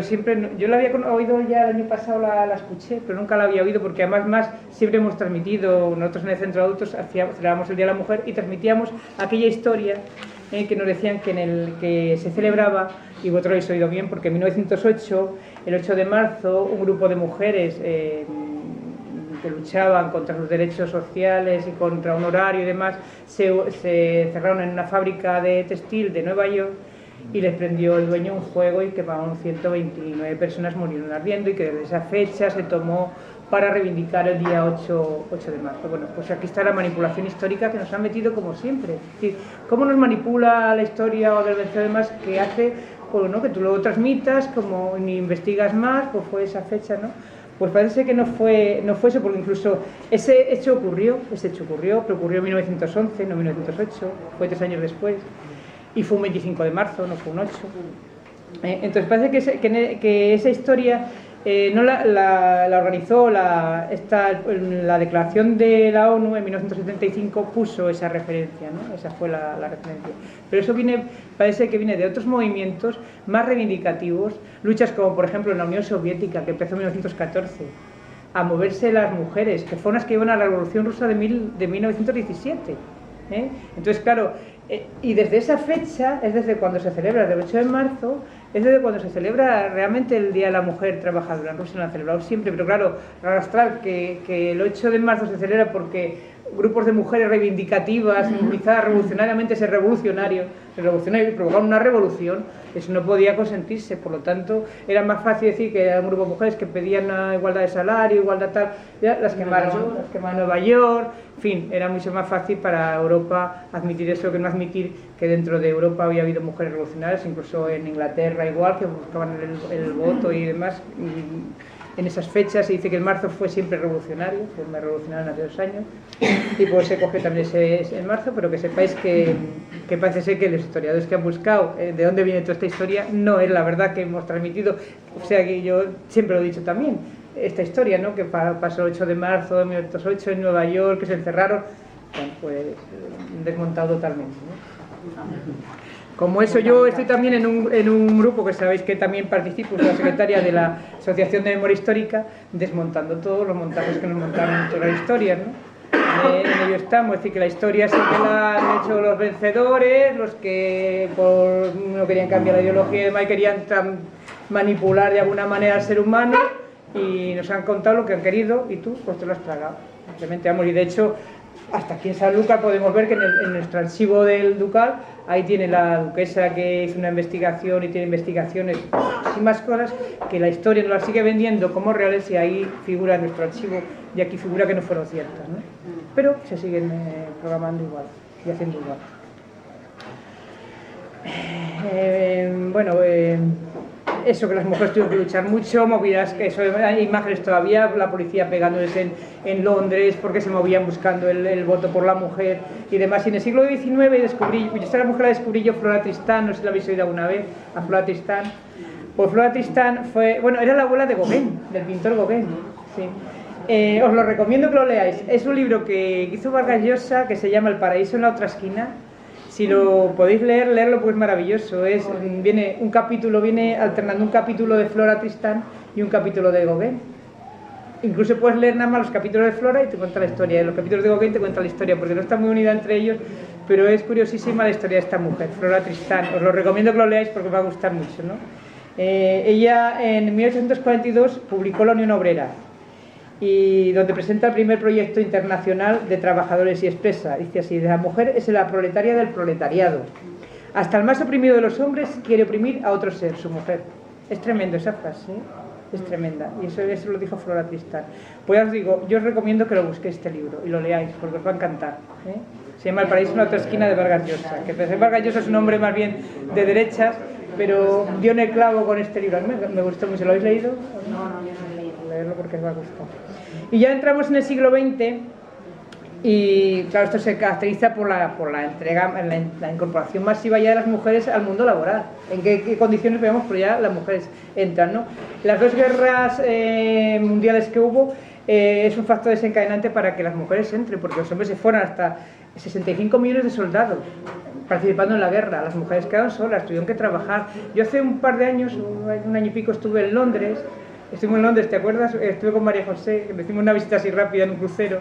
la había oído ya el año pasado, la escuché, pero nunca la había oído porque además siempre hemos transmitido, nosotros en el Centro de Adultos celebrábamos el Día de la Mujer y transmitíamos aquella historia que nos decían que en el que se celebraba, y vosotros lo habéis oído bien, porque en 1908, el 8 de marzo, un grupo de mujeres que luchaban contra sus derechos sociales y contra un horario y demás, se cerraron en una fábrica de textil de Nueva York y les prendió el dueño un fuego y quemaron 129 personas, murieron ardiendo, y que desde esa fecha se tomó para reivindicar el día 8 de marzo. Bueno, pues aquí está la manipulación histórica que nos han metido como siempre. Es decir, ¿cómo nos manipula la historia o del vencedor de más que hace pues, ¿no? que tú luego transmitas, como ni investigas más, pues fue esa fecha, ¿no? Pues parece que no fue eso, porque incluso ese hecho ocurrió, pero ocurrió en 1911, no en 1908, fue 3 años después, y fue un 25 de marzo, no fue un 8. Entonces parece que esa historia no la organizó la declaración de la ONU en 1975, puso esa referencia, ¿no? Esa fue la referencia. Pero eso parece que viene de otros movimientos más reivindicativos, luchas como por ejemplo en la Unión Soviética, que empezó en 1914, a moverse las mujeres, que fueron las que iban a la Revolución Rusa de 1917. Entonces, claro, y desde esa fecha, es desde cuando se celebra, el 8 de marzo, es desde cuando se celebra realmente el Día de la Mujer Trabajadora. En Rusia lo han celebrado siempre, pero claro, arrastrar que el 8 de marzo se celebra porque grupos de mujeres reivindicativas, quizás revolucionariamente ser revolucionario y provocar una revolución, eso no podía consentirse. Por lo tanto, era más fácil decir que era un grupo de mujeres que pedían igualdad de salario, igualdad tal, ya las quemaron en Nueva York, en fin, era mucho más fácil para Europa admitir eso que no admitir que dentro de Europa había habido mujeres revolucionarias, incluso en Inglaterra igual, que buscaban el voto y demás. En esas fechas se dice que el marzo fue siempre revolucionario, fue más revolucionario hace 2 años, y pues se coge también ese marzo, pero que sepáis que parece ser que los historiadores que han buscado de dónde viene toda esta historia no es la verdad que hemos transmitido. O sea que yo siempre lo he dicho también, esta historia, ¿no? Que pasó el 8 de marzo de 1908 en Nueva York, que se encerraron, bueno, pues desmontado totalmente, ¿no? Como eso, yo estoy también en un grupo que sabéis que también participo, soy la secretaria de la Asociación de Memoria Histórica, desmontando todos los montajes que nos montaron en toda la historia, ¿no? En ello estamos, es decir, que la historia siempre la han hecho los vencedores, los que no querían cambiar la ideología y demás, y querían manipular de alguna manera al ser humano, y nos han contado lo que han querido, y tú pues te lo has tragado. Simplemente, vamos, y de hecho, hasta aquí en Sanlúcar podemos ver que en nuestro archivo del Ducal, ahí tiene la duquesa que hizo una investigación y tiene investigaciones y más cosas que la historia nos las sigue vendiendo como reales, y ahí figura en nuestro archivo, y aquí figura que no fueron ciertas, ¿no? Pero se siguen programando igual y haciendo igual. Eso, que las mujeres tuvieron que luchar mucho, movidas, que eso, hay imágenes todavía, la policía pegándoles en Londres porque se movían buscando el voto por la mujer y demás. Y en el siglo XIX esta mujer la descubrí yo, Flora Tristán, no sé si la habéis oído alguna vez, a Flora Tristán. Pues Flora Tristán era la abuela de Gauguin, del pintor Gauguin, sí. Os lo recomiendo que lo leáis. Es un libro que hizo Vargas Llosa que se llama El paraíso en la otra esquina. Si lo podéis leerlo porque es maravilloso. Viene alternando un capítulo de Flora Tristán y un capítulo de Gauguin. Incluso puedes leer nada más los capítulos de Flora y te cuenta la historia. Los capítulos de Gauguin te cuentan la historia, porque no está muy unida entre ellos, pero es curiosísima la historia de esta mujer, Flora Tristán. Os lo recomiendo que lo leáis porque os va a gustar mucho, ¿no? Ella en 1842 publicó La Unión Obrera, y donde presenta el primer proyecto internacional de trabajadores, y expresa, dice así: la mujer es la proletaria del proletariado. Hasta el más oprimido de los hombres quiere oprimir a otro ser, su mujer. Es tremendo esa frase, ¿eh? Es tremenda, y eso lo dijo Flora Tristán. Pues ya os digo, yo os recomiendo que lo busquéis este libro y lo leáis, porque os va a encantar, ¿eh? Se llama El paraíso en la otra esquina, de Vargas Llosa, que Vargas Llosa es un hombre más bien de derechas, pero dio en el clavo con este libro. A mí me gustó mucho. ¿Lo habéis leído? No, yo no he leído. Leerlo porque os va a gustar. Y ya entramos en el siglo XX, y claro, esto se caracteriza por la entrega, la incorporación masiva ya de las mujeres al mundo laboral. ¿En qué condiciones vemos? Pero ya las mujeres entran, ¿no? Las 2 guerras mundiales que hubo es un factor desencadenante para que las mujeres entren, porque los hombres se fueron hasta 65 millones de soldados participando en la guerra. Las mujeres quedaron solas, tuvieron que trabajar. Yo hace un par de años, un año y pico, estuve en Londres. Estuvimos en Londres, ¿te acuerdas? Estuve con María José, que me hicimos una visita así rápida en un crucero,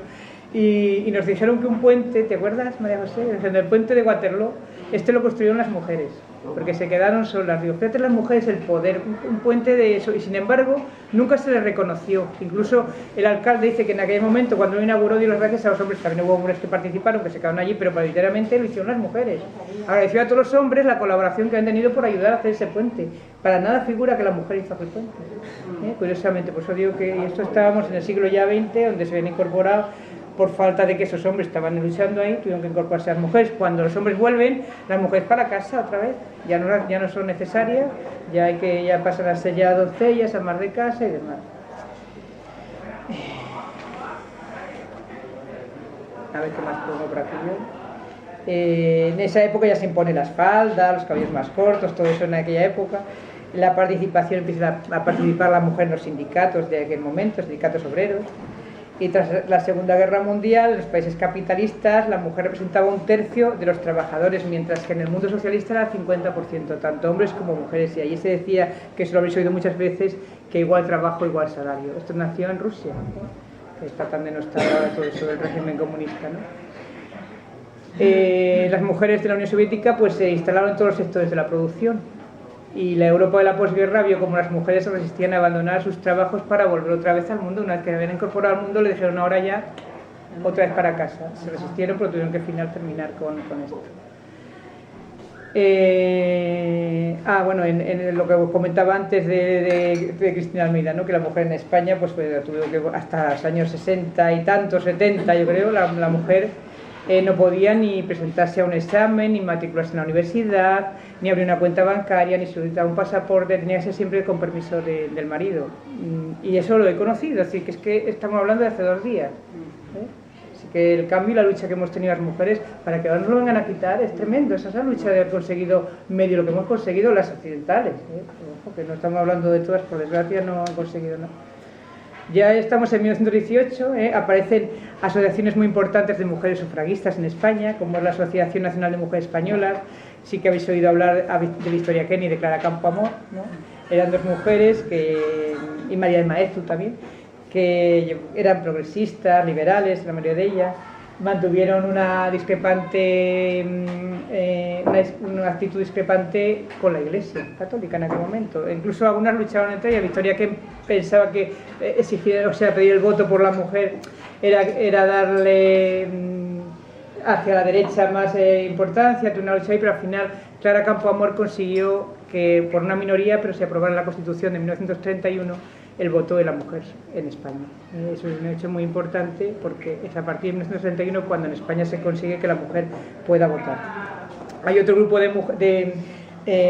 y nos dijeron que un puente, ¿te acuerdas, María José? En el puente de Waterloo, lo construyeron las mujeres, porque se quedaron solas. Digo, fíjate las mujeres el poder, un puente de eso, y sin embargo nunca se les reconoció. Incluso el alcalde dice que en aquel momento, cuando lo inauguró, dio las gracias a los hombres. También hubo hombres que participaron, que se quedaron allí, pero mayoritariamente lo hicieron las mujeres. Agradeció a todos los hombres la colaboración que han tenido por ayudar a hacer ese puente. Para nada figura que la mujer hizo aquel puente. Curiosamente, por eso digo que esto estábamos en el siglo ya XX, donde se habían incorporado, por falta de que esos hombres estaban luchando ahí, tuvieron que incorporarse a las mujeres. Cuando los hombres vuelven, las mujeres para casa otra vez, ya no son necesarias, ya pasan a ser ya doncellas, amas de casa y demás. A ver qué más pongo por aquí yo. En esa época ya se imponen las faldas, los cabellos más cortos, todo eso en aquella época. La participación, empieza a participar la mujer en los sindicatos de aquel momento, sindicatos obreros. Y tras la Segunda Guerra Mundial, en los países capitalistas, la mujer representaba 1/3 de los trabajadores, mientras que en el mundo socialista era el 50%, tanto hombres como mujeres. Y allí se decía, que eso lo habéis oído muchas veces, que igual trabajo, igual salario. Esto nació en Rusia, que está tan denostado ahora todo eso del régimen comunista, ¿no? Las mujeres de la Unión Soviética pues se instalaron en todos los sectores de la producción. Y la Europa de la posguerra vio como las mujeres se resistían a abandonar sus trabajos para volver otra vez al mundo. Una vez que habían incorporado al mundo, le dijeron ahora ya, otra vez para casa. Se resistieron, pero tuvieron que al final terminar con esto. Bueno, en lo que comentaba antes de Cristina Almeida, ¿no? Que la mujer en España, pues tuvo que hasta los años 60 y tantos, 70 yo creo, la mujer no podía ni presentarse a un examen, ni matricularse en la universidad, ni abrir una cuenta bancaria, ni solicitar un pasaporte, tenía que ser siempre con permiso del marido. Y eso lo he conocido, así que es que estamos hablando de hace 2 días. Así que el cambio y la lucha que hemos tenido las mujeres para que ahora nos lo vengan a quitar es tremendo. Esa es la lucha de haber conseguido medio lo que hemos conseguido las occidentales. Ojo, que no estamos hablando de todas, por desgracia no han conseguido nada. Ya estamos en 1918, aparecen asociaciones muy importantes de mujeres sufragistas en España, como es la Asociación Nacional de Mujeres Españolas. Sí que habéis oído hablar de Victoria Keny y de Clara Campoamor, ¿no? Eran 2 mujeres, y María de Maeztu también, que eran progresistas, liberales, la mayoría de ellas. Mantuvieron una actitud discrepante con la Iglesia católica en aquel momento. Incluso algunas lucharon entre ellas. Victoria, que pensaba que pedir el voto por la mujer era darle hacia la derecha más importancia, tuvo una lucha ahí, pero al final Clara Campoamor consiguió que por una minoría, pero se aprobara en la Constitución de 1931 el voto de la mujer en España. Eso es un hecho muy importante porque es a partir de 1931 cuando en España se consigue que la mujer pueda votar. Hay otro grupo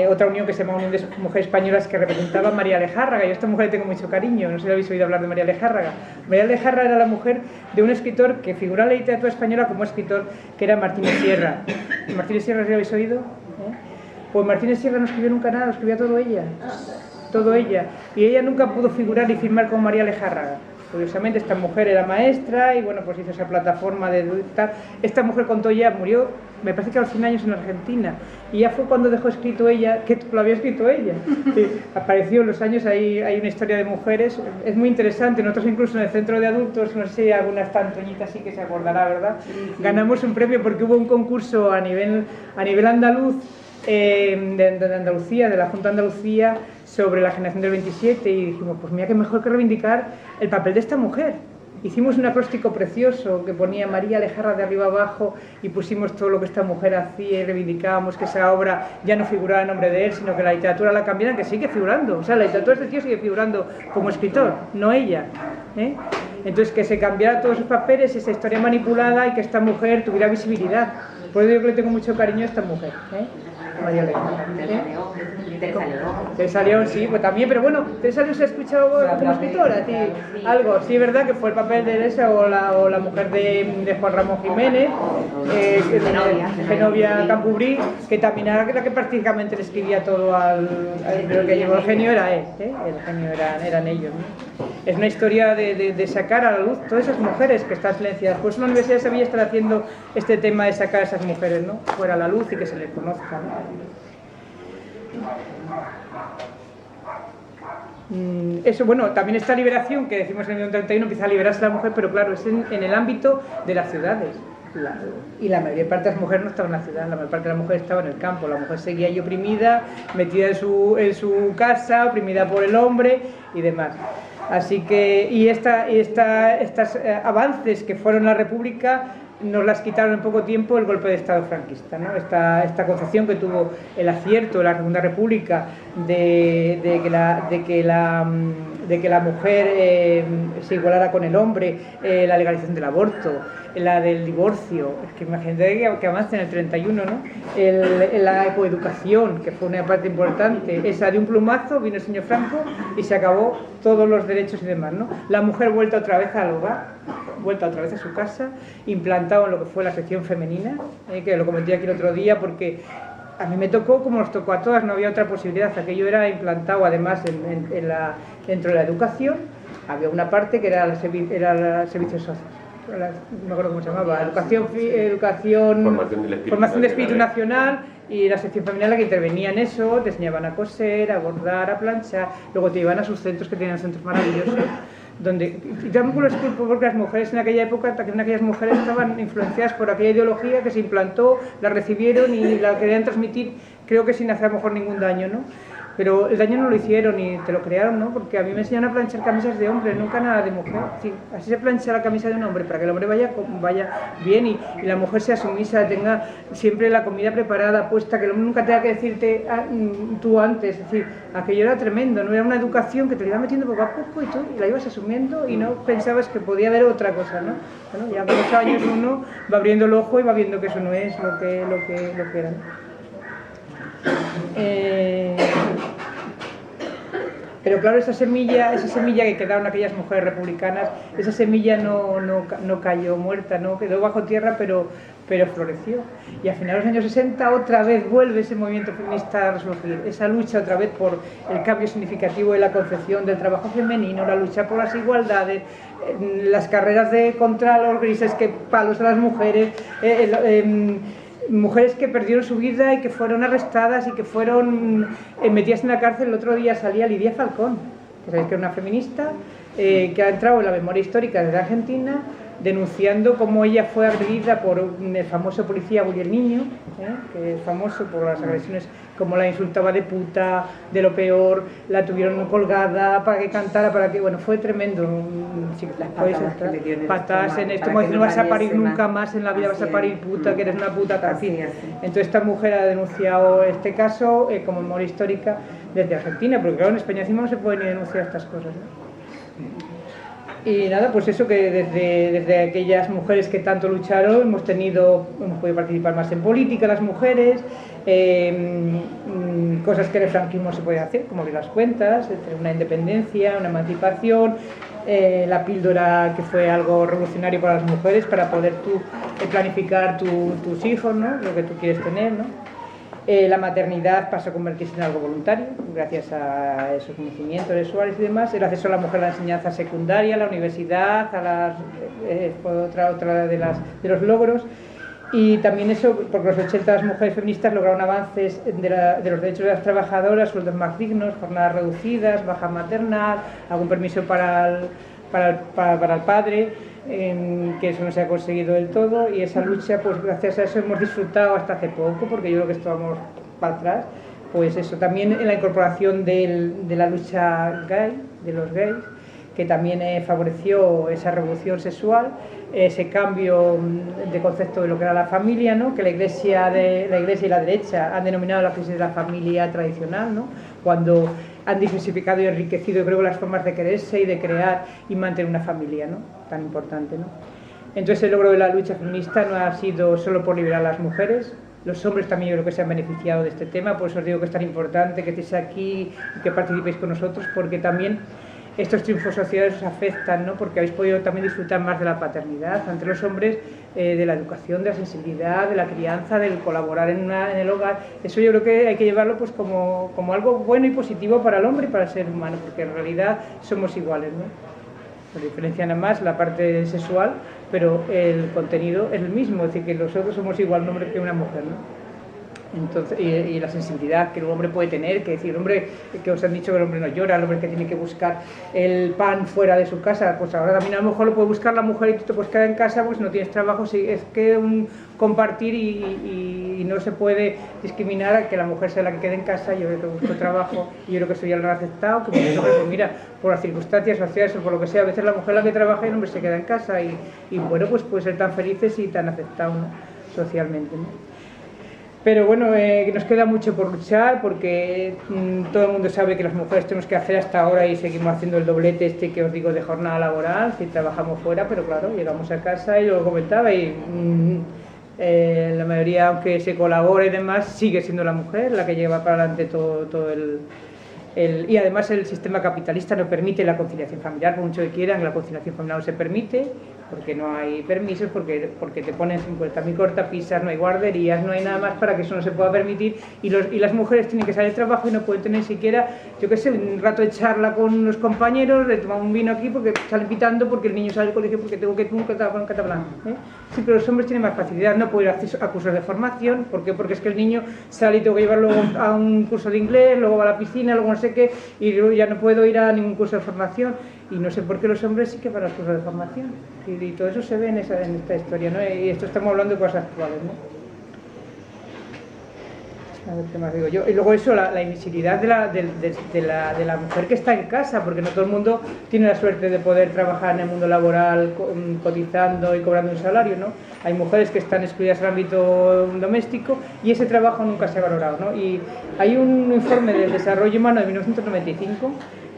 otra unión que se llama Unión de Mujeres Españolas que representaba a María Alejárraga. Yo a esta mujer le tengo mucho cariño, no sé si habéis oído hablar de María Alejárraga. María Alejárraga era la mujer de un escritor que figura en la literatura española como escritor, que era Martínez Sierra. ¿Martínez Sierra lo habéis oído? Pues Martínez Sierra no escribió nunca nada, lo escribía todo ella. Todo ella, y ella nunca pudo figurar ni firmar con María Alejárraga. Curiosamente esta mujer era maestra y bueno, pues hizo esa plataforma de tal. Esta mujer contó ya, murió, me parece que a los 100 años en Argentina, y ya fue cuando dejó escrito ella, que lo había escrito ella. Apareció en los años, hay una historia de mujeres, es muy interesante. Nosotros incluso en el centro de adultos, no sé si hay alguna Antoñita así que se acordará, ¿verdad? Ganamos un premio porque hubo un concurso a nivel andaluz, de Andalucía, de la Junta de Andalucía, sobre la generación del 27, y dijimos, pues mira, qué mejor que reivindicar el papel de esta mujer. Hicimos un acróstico precioso que ponía María Alejárraga de arriba abajo y pusimos todo lo que esta mujer hacía y reivindicábamos que esa obra ya no figuraba en nombre de él, sino que la literatura la cambiaran, que sigue figurando. O sea, la literatura de este tío sigue figurando como escritor, no ella. Entonces, que se cambiara todos sus papeles, esa historia manipulada, y que esta mujer tuviera visibilidad. Por eso yo le tengo mucho cariño a esta mujer. María Alejárraga. Teresa León, sí, pues también, pero bueno, Teresa León se ha escuchado como escritora, algo, sí, es verdad que fue el papel de Teresa o la mujer de Juan Ramón Jiménez, Genovia Campubrí, que también era la que prácticamente le escribía todo pero el que llevó el genio era él, el genio eran ellos, ¿no? Es una historia de sacar a la luz todas esas mujeres que están silenciadas. Por eso la Universidad de Sevilla está haciendo este tema de sacar a esas mujeres, ¿no?, fuera a la luz y que se les conozca, ¿no? Eso, bueno, también esta liberación que decimos en el 31 empieza a liberarse la mujer, pero claro, es en el ámbito de las ciudades. Y la mayor parte de las mujeres no estaba en la ciudad, la mayor parte de las mujeres estaba en el campo. La mujer seguía ahí oprimida, metida en su casa, oprimida por el hombre y demás. Así que, estos avances que fueron la República nos las quitaron en poco tiempo el golpe de Estado franquista, ¿no? Esta concepción que tuvo el acierto de la Segunda República de que la mujer se igualara con el hombre, la legalización del aborto, la del divorcio, es que imagínate que avance en el 31, ¿no? La ecoeducación, que fue una parte importante, esa de un plumazo, vino el señor Franco y se acabó todos los derechos y demás, ¿no? La mujer vuelta otra vez al hogar, vuelta otra vez a su casa, implantado en lo que fue la sección femenina, que lo comenté aquí el otro día porque a mí me tocó como nos tocó a todas, no había otra posibilidad, aquello era implantado además dentro de la educación, había una parte que era el servicio social, no me acuerdo cómo se llamaba, formación de espíritu nacional, y la sección femenina la que intervenía en eso, te enseñaban a coser, a bordar, a planchar, luego te iban a sus centros, que tenían centros maravillosos, y también porque las mujeres en aquella época, aquellas mujeres estaban influenciadas por aquella ideología que se implantó, la recibieron y la querían transmitir, creo que sin hacer a lo mejor ningún daño, ¿no? Pero el daño no lo hicieron y te lo crearon, ¿no? Porque a mí me enseñaron a planchar camisas de hombre, nunca nada de mujer. Sí, así se plancha la camisa de un hombre, para que el hombre vaya bien y la mujer sea sumisa, tenga siempre la comida preparada, puesta, que el hombre nunca tenga que decirte tú antes. Es decir, aquello era tremendo, no era una educación que te la iba metiendo poco a poco y tú la ibas asumiendo y no pensabas que podía haber otra cosa, ¿no? Bueno, ya con los años uno va abriendo el ojo y va viendo que eso no es lo que era. Pero claro, esa semilla que quedaron aquellas mujeres republicanas, esa semilla no cayó muerta, no quedó bajo tierra, pero floreció. Y a finales de los años 60 otra vez vuelve ese movimiento feminista a resurgir, esa lucha otra vez por el cambio significativo de la concepción del trabajo femenino, la lucha por las igualdades, las carreras contra los grises, que palos a las mujeres, mujeres que perdieron su vida y que fueron arrestadas y que fueron metidas en la cárcel. El otro día salía Lidia Falcón, que sabéis que es una feminista, que ha entrado en la memoria histórica de Argentina, denunciando cómo ella fue agredida por el famoso policía William Niño, que es famoso por las agresiones, como la insultaba de puta, de lo peor, la tuvieron colgada para que cantara, fue tremendo. Las patadas que le dio patadas en esto, como no vas a parir nunca más en la vida, vas a parir puta, que eres una puta, así. Entonces esta mujer ha denunciado este caso como memoria histórica desde Argentina, porque claro, en España encima no se pueden ni denunciar estas cosas, ¿no? Y nada, pues eso, que desde aquellas mujeres que tanto lucharon hemos podido participar más en política las mujeres, cosas que en el franquismo se puede hacer, como abrir las cuentas, una independencia, una emancipación, la píldora, que fue algo revolucionario para las mujeres, para poder tú planificar tus hijos, ¿no? Lo que tú quieres tener, ¿no? La maternidad pasó a convertirse en algo voluntario, gracias a esos conocimientos sexuales y demás. El acceso a la mujer a la enseñanza secundaria, a la universidad, fue otra de los logros. Y también eso, porque los 80 las mujeres feministas lograron avances de los derechos de las trabajadoras, sueldos más dignos, jornadas reducidas, baja maternal, algún permiso para el padre, que eso no se ha conseguido del todo, y esa lucha, pues gracias a eso hemos disfrutado hasta hace poco, porque yo creo que estábamos para atrás, pues eso, también en la incorporación de la lucha gay, de los gays, que también favoreció esa revolución sexual, ese cambio de concepto de lo que era la familia, ¿no? Que la iglesia y la derecha han denominado la crisis de la familia tradicional, ¿no? Cuando han diversificado y enriquecido, creo, las formas de quererse y de crear y mantener una familia, ¿no? Tan importante, ¿no? Entonces el logro de la lucha feminista no ha sido solo por liberar a las mujeres, los hombres también yo creo que se han beneficiado de este tema, por eso os digo que es tan importante que estéis aquí y que participéis con nosotros, porque también estos triunfos sociales os afectan, ¿no? Porque habéis podido también disfrutar más de la paternidad, ante los hombres, de la educación, de la sensibilidad, de la crianza, del colaborar en el hogar. Eso yo creo que hay que llevarlo pues como algo bueno y positivo para el hombre y para el ser humano, porque en realidad somos iguales, ¿no? Se diferencia nada más la parte sexual, pero el contenido es el mismo, es decir, que nosotros somos igual un hombre que una mujer, ¿no? Entonces, y la sensibilidad que el hombre puede tener, que decir, el hombre, que os han dicho que el hombre no llora, el hombre que tiene que buscar el pan fuera de su casa, pues ahora también a lo mejor lo puede buscar la mujer y tú te puedes quedar en casa, pues no tienes trabajo, sí, es que compartir y no se puede discriminar a que la mujer sea la que quede en casa. Yo creo que busco trabajo y yo creo que eso ya lo han aceptado, que muchos hombres, pues mira, por las circunstancias sociales o por lo que sea, a veces la mujer la que trabaja y el hombre se queda en casa y bueno, pues puede ser tan felices y tan aceptados, ¿no?, socialmente, ¿no? Pero bueno, nos queda mucho por luchar porque todo el mundo sabe que las mujeres tenemos que hacer hasta ahora y seguimos haciendo el doblete este que os digo de jornada laboral, si trabajamos fuera, pero claro, llegamos a casa y lo comentaba y la mayoría, aunque se colabore y demás, sigue siendo la mujer la que lleva para adelante todo y además el sistema capitalista no permite la conciliación familiar, por mucho que quieran, la conciliación familiar no se permite, porque no hay permisos, porque te ponen 50.000 cortapisas, no hay guarderías, no hay nada más para que eso no se pueda permitir, y las mujeres tienen que salir al trabajo y no pueden tener siquiera, yo qué sé, un rato de charla con los compañeros, de tomar un vino aquí porque salen pitando, porque el niño sale al colegio porque tengo que ir un catalán, ¿eh? Sí, pero los hombres tienen más facilidad, no pueden ir a cursos de formación. ¿Por qué? Porque es que el niño sale y tengo que llevarlo a un curso de inglés, luego va a la piscina, luego no sé qué, y luego ya no puedo ir a ningún curso de formación. Y no sé por qué los hombres sí que van a los cursos de formación. Y todo eso se ve en esta historia, ¿no? Y esto estamos hablando de cosas actuales, ¿no? A ver, ¿qué más digo yo? Y luego eso, la invisibilidad de la mujer que está en casa, porque no todo el mundo tiene la suerte de poder trabajar en el mundo laboral cotizando y cobrando un salario, ¿no? Hay mujeres que están excluidas del ámbito doméstico y ese trabajo nunca se ha valorado, ¿no? Y hay un informe del desarrollo humano de 1995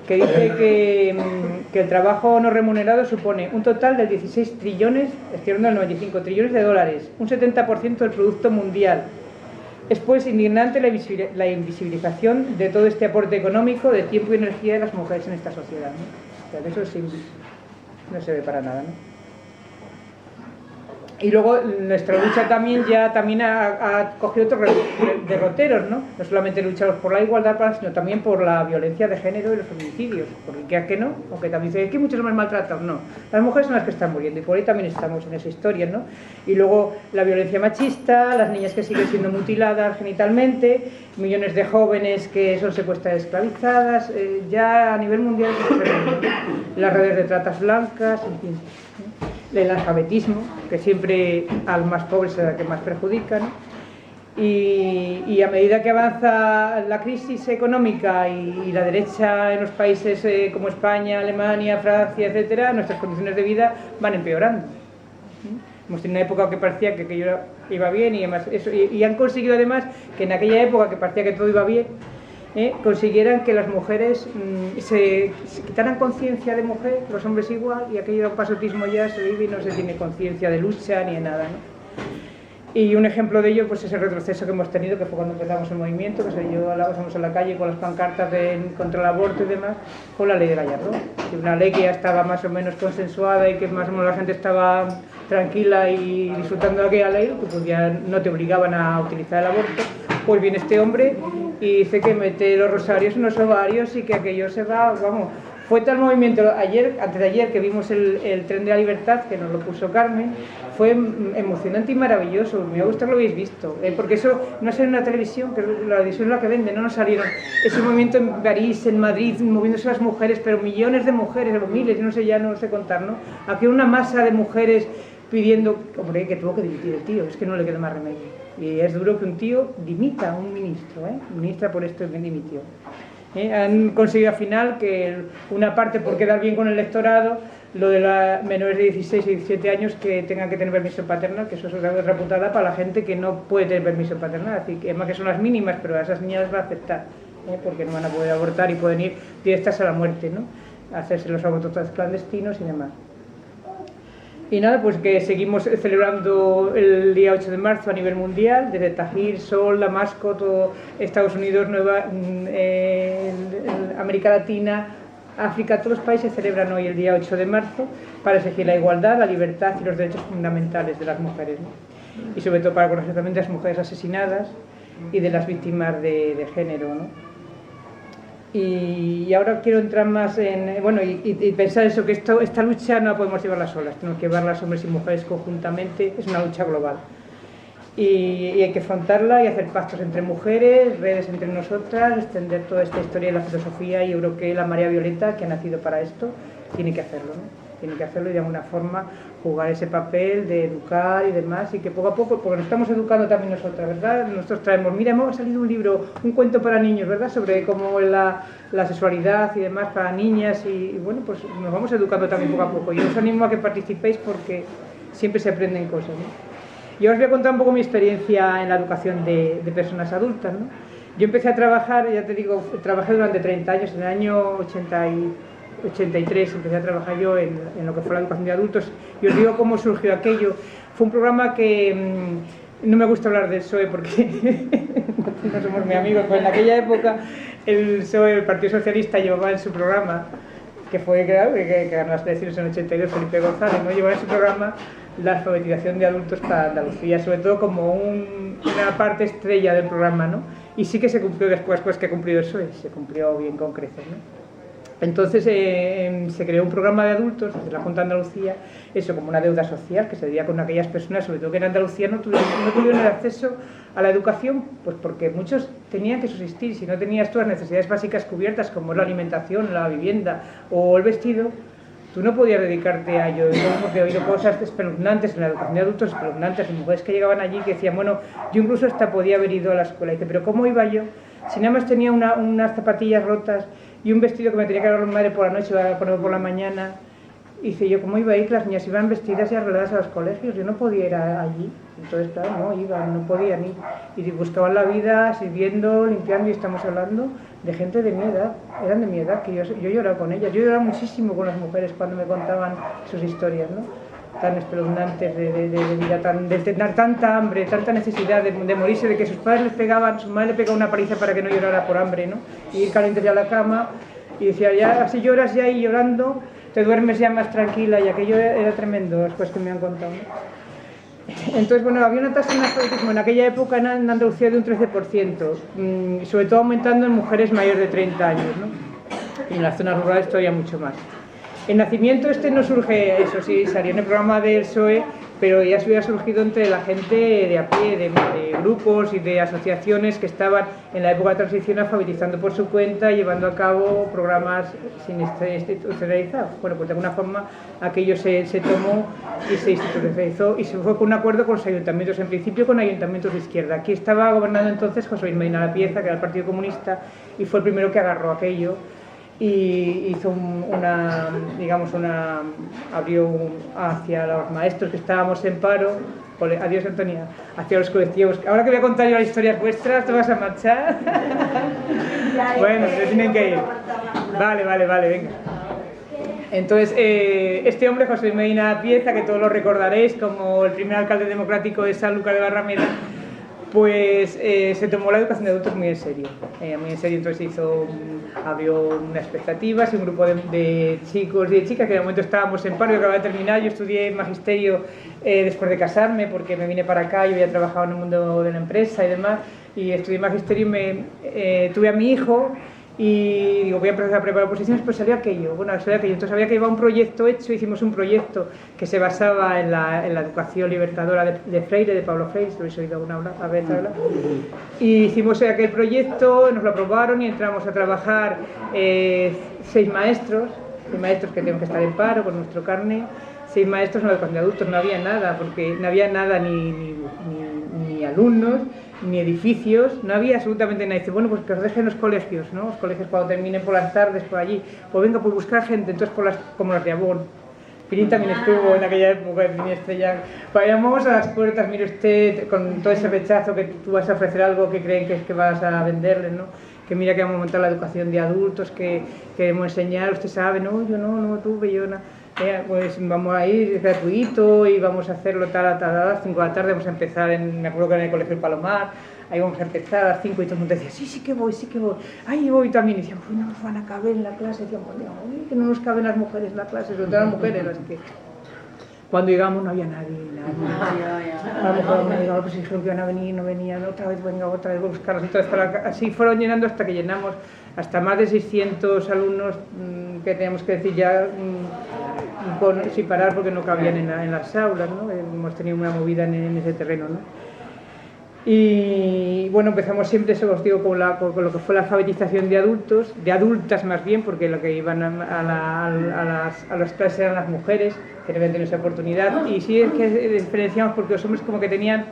que dice que el trabajo no remunerado supone un total de 16 trillones, estoy hablando del 95 trillones de dólares, un 70% del producto mundial. Es pues indignante la invisibilización de todo este aporte económico, de tiempo y energía de las mujeres en esta sociedad, ¿no? O sea, eso sí, no se ve para nada, ¿no? Y luego nuestra lucha también ha cogido otros derroteros, ¿no? No solamente luchamos por la igualdad, sino también por la violencia de género y los feminicidios. Porque ¿qué que no? Aunque también dicen que hay muchos hombres maltratados, no. Las mujeres son las que están muriendo y por ahí también estamos en esa historia, ¿no? Y luego la violencia machista, las niñas que siguen siendo mutiladas genitalmente, millones de jóvenes que son secuestradas y esclavizadas, ya a nivel mundial es tremendo, ¿no? Las redes de tratas blancas, en fin, ¿no? El analfabetismo, que siempre al más pobre es el que más perjudica, ¿no? Y a medida que avanza la crisis económica y la derecha en los países como España, Alemania, Francia, etcétera, nuestras condiciones de vida van empeorando. Hemos tenido una época que parecía que aquello iba bien y además y han conseguido además que en aquella época que parecía que todo iba bien, consiguieran que las mujeres se quitaran conciencia de mujer, los hombres igual, y aquello pasotismo ya se vive y no se tiene conciencia de lucha ni de nada, ¿no? Y un ejemplo de ello pues es el retroceso que hemos tenido, que fue cuando empezamos el movimiento, que salimos a la calle con las pancartas contra el aborto y demás, con la ley de Gallardón, una ley que ya estaba más o menos consensuada y que más o menos la gente estaba tranquila y disfrutando de aquella ley, que pues ya no te obligaban a utilizar el aborto. Pues viene este hombre y dice que mete los rosarios en los ovarios y que aquello se va, vamos. Fue tal movimiento antes de ayer que vimos el tren de la libertad, que nos lo puso Carmen, fue emocionante y maravilloso. Me gusta que lo habéis visto, porque eso no salió en la televisión, que la televisión es la que vende, no nos salieron. Ese movimiento en París, en Madrid, moviéndose las mujeres, pero millones de mujeres, miles, yo no sé, ya no sé contar, ¿no? Aquí una masa de mujeres pidiendo, hombre, que tuvo que dimitir el tío, es que no le queda más remedio. Y es duro que un tío dimita a un ministro, ministra por esto que dimitió. Han conseguido al final que una parte por quedar bien con el electorado, lo de las menores de 16 y 17 años que tengan que tener permiso paternal, que eso es otra putada para la gente que no puede tener permiso paternal, así que además que son las mínimas, pero a esas niñas las va a aceptar, porque no van a poder abortar y pueden ir directas a la muerte, ¿no? Hacerse los abortos clandestinos y demás. Y nada, pues que seguimos celebrando el día 8 de marzo a nivel mundial, desde Tajir, Seoul, Damasco, todo Estados Unidos, América Latina, África, todos los países celebran hoy el día 8 de marzo para exigir la igualdad, la libertad y los derechos fundamentales de las mujeres, ¿no? Y sobre todo para conocer también de las mujeres asesinadas y de las víctimas de género, ¿no? Y ahora quiero entrar más en, bueno, y pensar eso, que esta lucha no la podemos llevarla solas, tenemos que llevarla hombres y mujeres conjuntamente, es una lucha global. y hay que afrontarla y hacer pactos entre mujeres, redes entre nosotras, extender toda esta historia de la filosofía, y yo creo que la María Violeta, que ha nacido para esto, tiene que hacerlo, ¿no? Tiene que hacerlo y de alguna forma jugar ese papel de educar y demás, y que poco a poco, porque nos estamos educando también nosotras, ¿verdad? Nosotros traemos, mira, hemos salido un libro, un cuento para niños, ¿verdad?, sobre cómo la sexualidad y demás para niñas, y bueno, pues nos vamos educando también poco a poco. Yo os animo a que participéis porque siempre se aprenden cosas, ¿no? Yo os voy a contar un poco mi experiencia en la educación de personas adultas, ¿no? Yo empecé a trabajar, ya te digo, trabajé durante 30 años, en el año 83 empecé a trabajar yo en lo que fue la educación de adultos, y os digo cómo surgió aquello. Fue un programa que no me gusta hablar del PSOE porque no somos muy amigos, pero en aquella época el PSOE, el Partido Socialista, llevaba en su programa, que fue que ganó las elecciones en el 82, Felipe González, ¿no? Llevaba en su programa la alfabetización de adultos para Andalucía, sobre todo como una parte estrella del programa, ¿no? Y sí que se cumplió después, pues que ha cumplido el PSOE, se cumplió bien con creces, ¿no? Entonces se creó un programa de adultos desde la Junta de Andalucía, eso como una deuda social que se debía con aquellas personas, sobre todo que en Andalucía no tuvieron el acceso a la educación, pues porque muchos tenían que subsistir. Si no tenías todas las necesidades básicas cubiertas, como la alimentación, la vivienda o el vestido, tú no podías dedicarte a ello. Hemos oído cosas espeluznantes en la educación de adultos, espeluznantes, de mujeres que llegaban allí que decían, bueno, yo incluso hasta podía haber ido a la escuela. Y dice, pero ¿cómo iba yo? Si nada más tenía unas zapatillas rotas y un vestido que me tenía que dar mi madre por la noche, a poner por la mañana. Y dice yo, ¿cómo iba a ir? Las niñas iban vestidas y arregladas a los colegios, yo no podía ir allí. Entonces, claro, no iban, no podían ir. Y buscaban la vida sirviendo, limpiando, y estamos hablando de gente de mi edad, eran de mi edad, que yo lloraba con ellas. Yo lloraba muchísimo con las mujeres cuando me contaban sus historias, ¿no? Tan espeluznantes de vida, de tener tanta hambre, tanta necesidad de morirse, de que sus padres les pegaban, su madre le pegaba una paliza para que no llorara por hambre, ¿no? Y ir caliente ya a la cama, y decía, ya, así lloras ya y llorando, te duermes ya más tranquila, y aquello era tremendo, las cosas que me han contado, ¿no? Entonces, bueno, había una tasa de analfabetismo en aquella época en Andalucía de un 13%, sobre todo aumentando en mujeres mayores de 30 años, ¿no? Y en las zonas rurales todavía mucho más. El nacimiento no surge, eso sí, salió en el programa del PSOE, pero ya se había surgido entre la gente de a pie, de grupos y de asociaciones que estaban en la época de transición alfabetizando por su cuenta y llevando a cabo programas sin institucionalizados. Bueno, pues de alguna forma aquello se tomó y se institucionalizó, y se fue con un acuerdo con los ayuntamientos, en principio con ayuntamientos de izquierda. Aquí estaba gobernando entonces José Luis Medina Lapieza, que era el Partido Comunista, y fue el primero que agarró aquello y hizo abrió hacia los maestros que estábamos en paro, adiós Antonia, hacia los colectivos. Ahora que voy a contar yo las historias vuestras, ¿te vas a marchar? Bueno, se tienen que ir. Vale, venga. Entonces, este hombre, José Medina Pieza, que todos lo recordaréis como el primer alcalde democrático de Sanlúcar de Barrameda, pues se tomó la educación de adultos muy en serio, entonces abrió unas expectativas y un grupo de chicos y de chicas que de momento estábamos en paro. Yo acababa de terminar, yo estudié magisterio después de casarme porque me vine para acá, yo había trabajado en el mundo de la empresa y demás, y estudié magisterio y tuve a mi hijo. Y digo, voy a empezar a preparar oposiciones, pues salió aquello. Entonces había que llevar un proyecto hecho, hicimos un proyecto que se basaba en la educación libertadora de Freire, de Pablo Freire, si lo habéis oído alguna vez hablar. Y hicimos aquel proyecto, nos lo aprobaron y entramos a trabajar 6 maestros que tenemos que estar en paro con nuestro carnet, 6 maestros en la educación de adultos. No había nada, porque no había nada ni alumnos, ni edificios, no había absolutamente nada. Dice, bueno, pues que os dejen los colegios, ¿no? Los colegios cuando terminen por las tardes, por allí. Pues venga, pues buscar gente, entonces como las de Abón. Pirín también estuvo en aquella época, en Pirín Estrella. Vamos a las puertas, mire usted, con todo ese rechazo que tú vas a ofrecer algo que creen que vas a venderles, ¿no? Que mira que vamos a montar la educación de adultos, que queremos enseñar, usted sabe, no, yo no tuve, yo no. Pues vamos a ir, es gratuito y vamos a hacerlo a las 5 de la tarde, vamos a empezar, me acuerdo que en el Colegio El Palomar, ahí vamos a empezar a las 5 y todo el mundo decía, sí que voy, ahí voy también, y decían, pues no nos van a caber en la clase, decían, pues no, que no nos caben las mujeres en la clase, sobre todo las mujeres, así que cuando llegamos no había nadie. A lo mejor me dijeron, pues dijeron que iban a venir, no venían, otra vez voy a buscarlos, entonces así fueron llenando hasta que llenamos hasta más de 600 alumnos que teníamos que decir ya sin parar porque no cabían en las aulas, ¿no? Hemos tenido una movida en ese terreno, ¿no? Y bueno, empezamos siempre, eso os digo, con lo que fue la alfabetización de adultos, de adultas más bien, porque lo que iban a las clases eran las mujeres, que deben tener esa oportunidad. Y sí es que diferenciamos porque los hombres como que tenían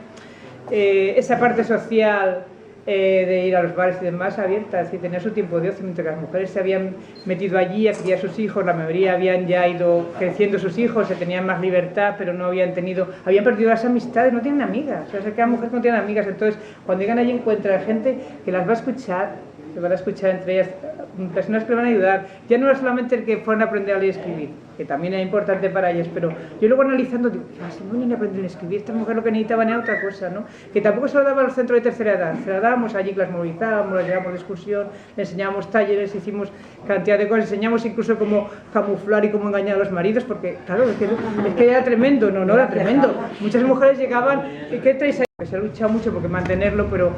esa parte social de ir a los bares y demás abierta, es decir, tener su tiempo de ocio, mientras que las mujeres se habían metido allí a criar sus hijos, la mayoría habían ya ido creciendo sus hijos, se tenían más libertad, pero no habían perdido las amistades, no tienen amigas, o sea, se quedan mujeres que no tienen amigas, entonces cuando llegan allí encuentran gente que las va a escuchar, se van a escuchar entre ellas, personas que les van a ayudar, ya no es solamente el que fueron a aprender a leer y escribir, que también es importante para ellas, pero yo luego analizando digo, si no ni aprender a escribir, esta mujer lo que necesitaba era otra cosa, ¿no? Que tampoco se lo daba a los centros de tercera edad, se la dábamos allí, que las movilizábamos, las llevábamos de excursión, le enseñábamos talleres, hicimos cantidad de cosas, enseñamos incluso cómo camuflar y cómo engañar a los maridos, porque claro, es que era tremendo, no era tremendo, muchas mujeres llegaban, ¿qué traéis ahí? Se ha luchado mucho porque mantenerlo, pero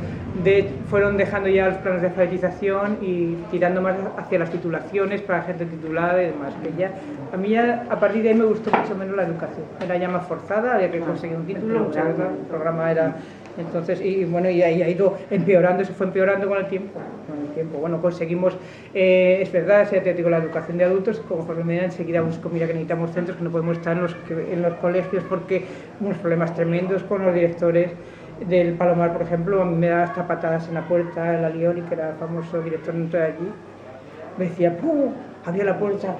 fueron dejando ya los planes de alfabetización y tirando más hacia las titulaciones para gente titulada y demás. Que ya, a mí ya, a partir de ahí me gustó mucho menos la educación. Era ya más forzada, había que conseguir un título, muchas veces el programa era... Entonces, y bueno, y ahí ha ido empeorando, se fue empeorando con el tiempo. Bueno, conseguimos, es verdad, ya te digo, la educación de adultos, como por medida enseguida busco, mira que necesitamos centros, que no podemos estar en los colegios porque unos problemas tremendos con los directores del Palomar, por ejemplo, a mí me daba hasta patadas en la puerta, el Alioli, que era el famoso director dentro de allí, me decía, ¡pum!, abría la puerta,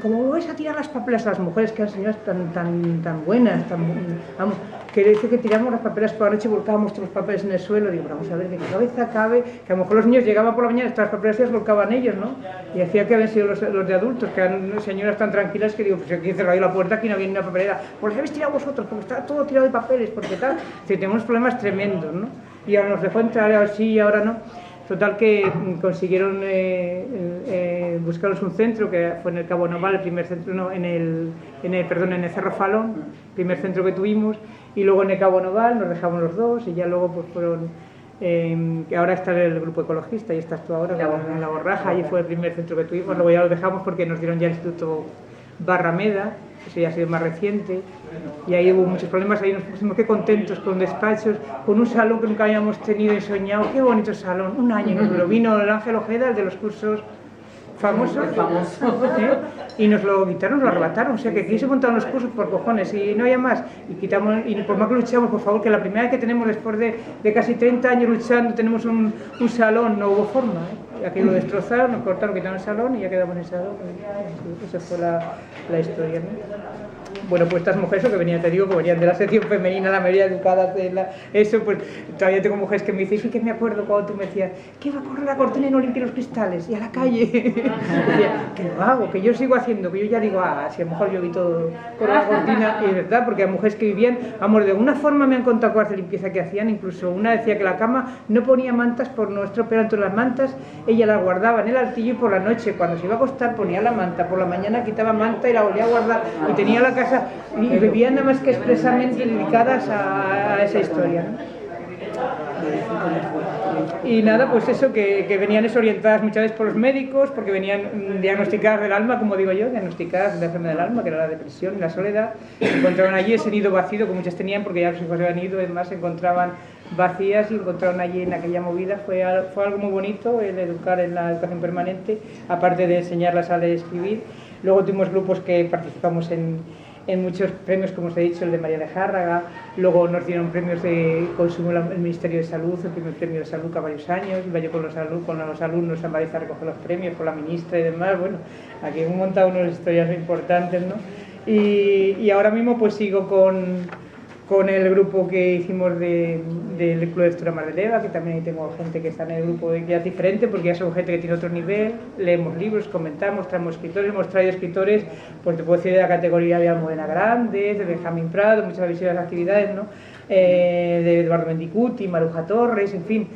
como vais a tirar las papelas a las mujeres, que eran señoras tan buenas, vamos, que dice que tiramos las papelas por la noche y volcábamos todos los papeles en el suelo. Digo, vamos a ver, de qué cabeza cabe, que a lo mejor los niños llegaban por la mañana, estas papelas las volcaban ellos, ¿no? Y decía que habían sido los de adultos, que eran señoras tan tranquilas que digo, pues aquí he cerrado la puerta, aquí no viene una papelera, pues habéis tirado vosotros, porque está todo tirado de papeles, porque tal, es decir, tenemos problemas tremendos, ¿no? Y ahora nos dejó entrar, ahora sí y ahora no. Total que consiguieron buscaros un centro, que fue en el Cabo Noval, el primer centro, no, en el Cerro Falón, el primer centro que tuvimos, y luego en el Cabo Noval nos dejamos los dos, y ya luego pues fueron, que ahora está el grupo ecologista, y estás tú ahora en La Borraja, allí fue el primer centro que tuvimos, luego ya lo dejamos porque nos dieron ya el Instituto Barrameda, eso ya ha sido más reciente, y ahí hubo muchos problemas, ahí nos pusimos qué contentos con despachos, con un salón que nunca habíamos tenido y soñado, qué bonito salón, un año nos duró, vino el Ángel Ojeda, el de los cursos famosos, y nos lo quitaron, nos lo arrebataron, o sea que aquí se montaron los cursos por cojones y no había más, y quitamos, y por más que luchamos, por favor, que la primera vez que tenemos después de casi 30 años luchando, tenemos un salón, no hubo forma, aquí lo destrozaron, nos cortaron, quitaron el salón y ya quedamos en el salón, esa fue la historia, ¿no? Bueno, pues estas mujeres, que venían, te digo, que venían de la sección femenina, la mayoría educadas eso, pues todavía tengo mujeres que me dicen, sí que me acuerdo cuando tú me decías, que va a correr la cortina y no limpie los cristales, y a la calle, decía, que lo hago, que yo sigo haciendo, que yo ya digo, si a lo mejor yo vi todo con la cortina, y es verdad, porque hay mujeres que vivían, vamos, de alguna forma me han contado cosas de limpieza que hacían, incluso una decía que la cama no ponía mantas por no estropear entre las mantas, ella las guardaba en el altillo y por la noche, cuando se iba a acostar ponía la manta, por la mañana quitaba manta y la volvía a guardar, y tenía la casa y vivían nada más que expresamente dedicadas a esa historia, ¿no? Y nada, pues eso, que venían orientadas muchas veces por los médicos, porque venían diagnosticadas del alma, como digo yo, diagnosticadas de la enfermedad del alma, que era la depresión y la soledad. Encontraron allí ese nido vacío, que muchas tenían, porque ya los hijos habían ido, además se encontraban vacías y encontraron allí en aquella movida. Fue algo muy bonito el educar en la educación permanente, aparte de enseñarlas a leer y escribir. Luego tuvimos grupos que participamos en muchos premios, como os he dicho, el de María de Járraga, luego nos dieron premios de consumo el Ministerio de Salud, el primer premio de salud a varios años, iba yo con los alumnos a Madrid a recoger los premios, con la ministra y demás, bueno, aquí hemos montado unas historias importantes, ¿no? Y ahora mismo pues sigo con el grupo que hicimos del Club de Lectura Mar de Leva, que también ahí tengo gente que está en el grupo que ya es diferente, porque ya son gente que tiene otro nivel, leemos libros, comentamos, traemos escritores, hemos traído escritores, pues te puedo decir de la categoría de Almudena Grandes, de Benjamín Prado, muchas visitas actividades, ¿no? De Eduardo Mendicuti, Maruja Torres, en fin,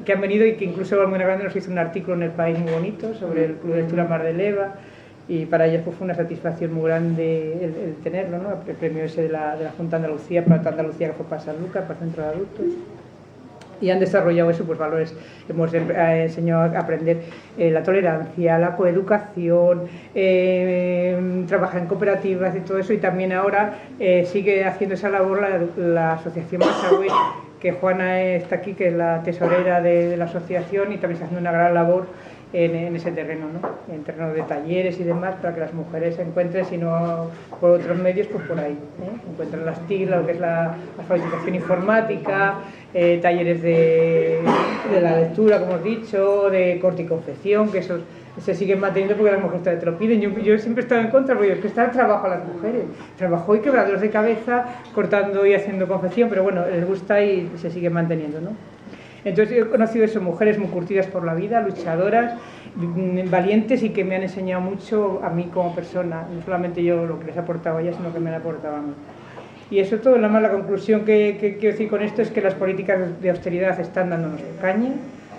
que han venido y que incluso Almudena Grandes nos hizo un artículo en El País muy bonito sobre el Club de Lectura Mar de Leva. Y para ellas pues, fue una satisfacción muy grande el tenerlo, ¿no? El premio ese de la Junta de Andalucía, para Andalucía, que fue para San Lucas, para el Centro de Adultos. Y han desarrollado eso, pues valores, hemos enseñado a aprender la tolerancia, la coeducación, trabajar en cooperativas y todo eso, y también ahora sigue haciendo esa labor la Asociación Massagué, que Juana está aquí, que es la tesorera de la asociación, y también está haciendo una gran labor en ese terreno, ¿no? En terreno de talleres y demás, para que las mujeres se encuentren, si no por otros medios, pues por ahí, encuentran las TIC, lo que es la alfabetización informática, talleres de la lectura, como hemos dicho, de corte y confección, que esos se siguen manteniendo porque las mujeres te lo piden. Yo siempre he estado en contra, porque es que está el trabajo a las mujeres, trabajo y quebraderos de cabeza cortando y haciendo confección, pero bueno, les gusta y se sigue manteniendo, ¿no? Entonces he conocido eso, mujeres muy curtidas por la vida, luchadoras, valientes, y que me han enseñado mucho a mí como persona, no solamente yo lo que les he aportado a ellas, sino que me han aportado a mí. Y eso todo, nada más la conclusión que quiero decir con esto es que las políticas de austeridad están dándonos caña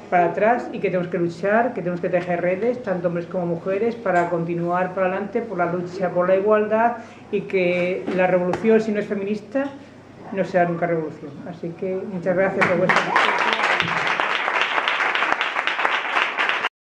para atrás, y que tenemos que luchar, que tenemos que tejer redes, tanto hombres como mujeres, para continuar para adelante por la lucha por la igualdad, y que la revolución, si no es feminista, no será nunca revolución. Así que muchas gracias por vuestra atención.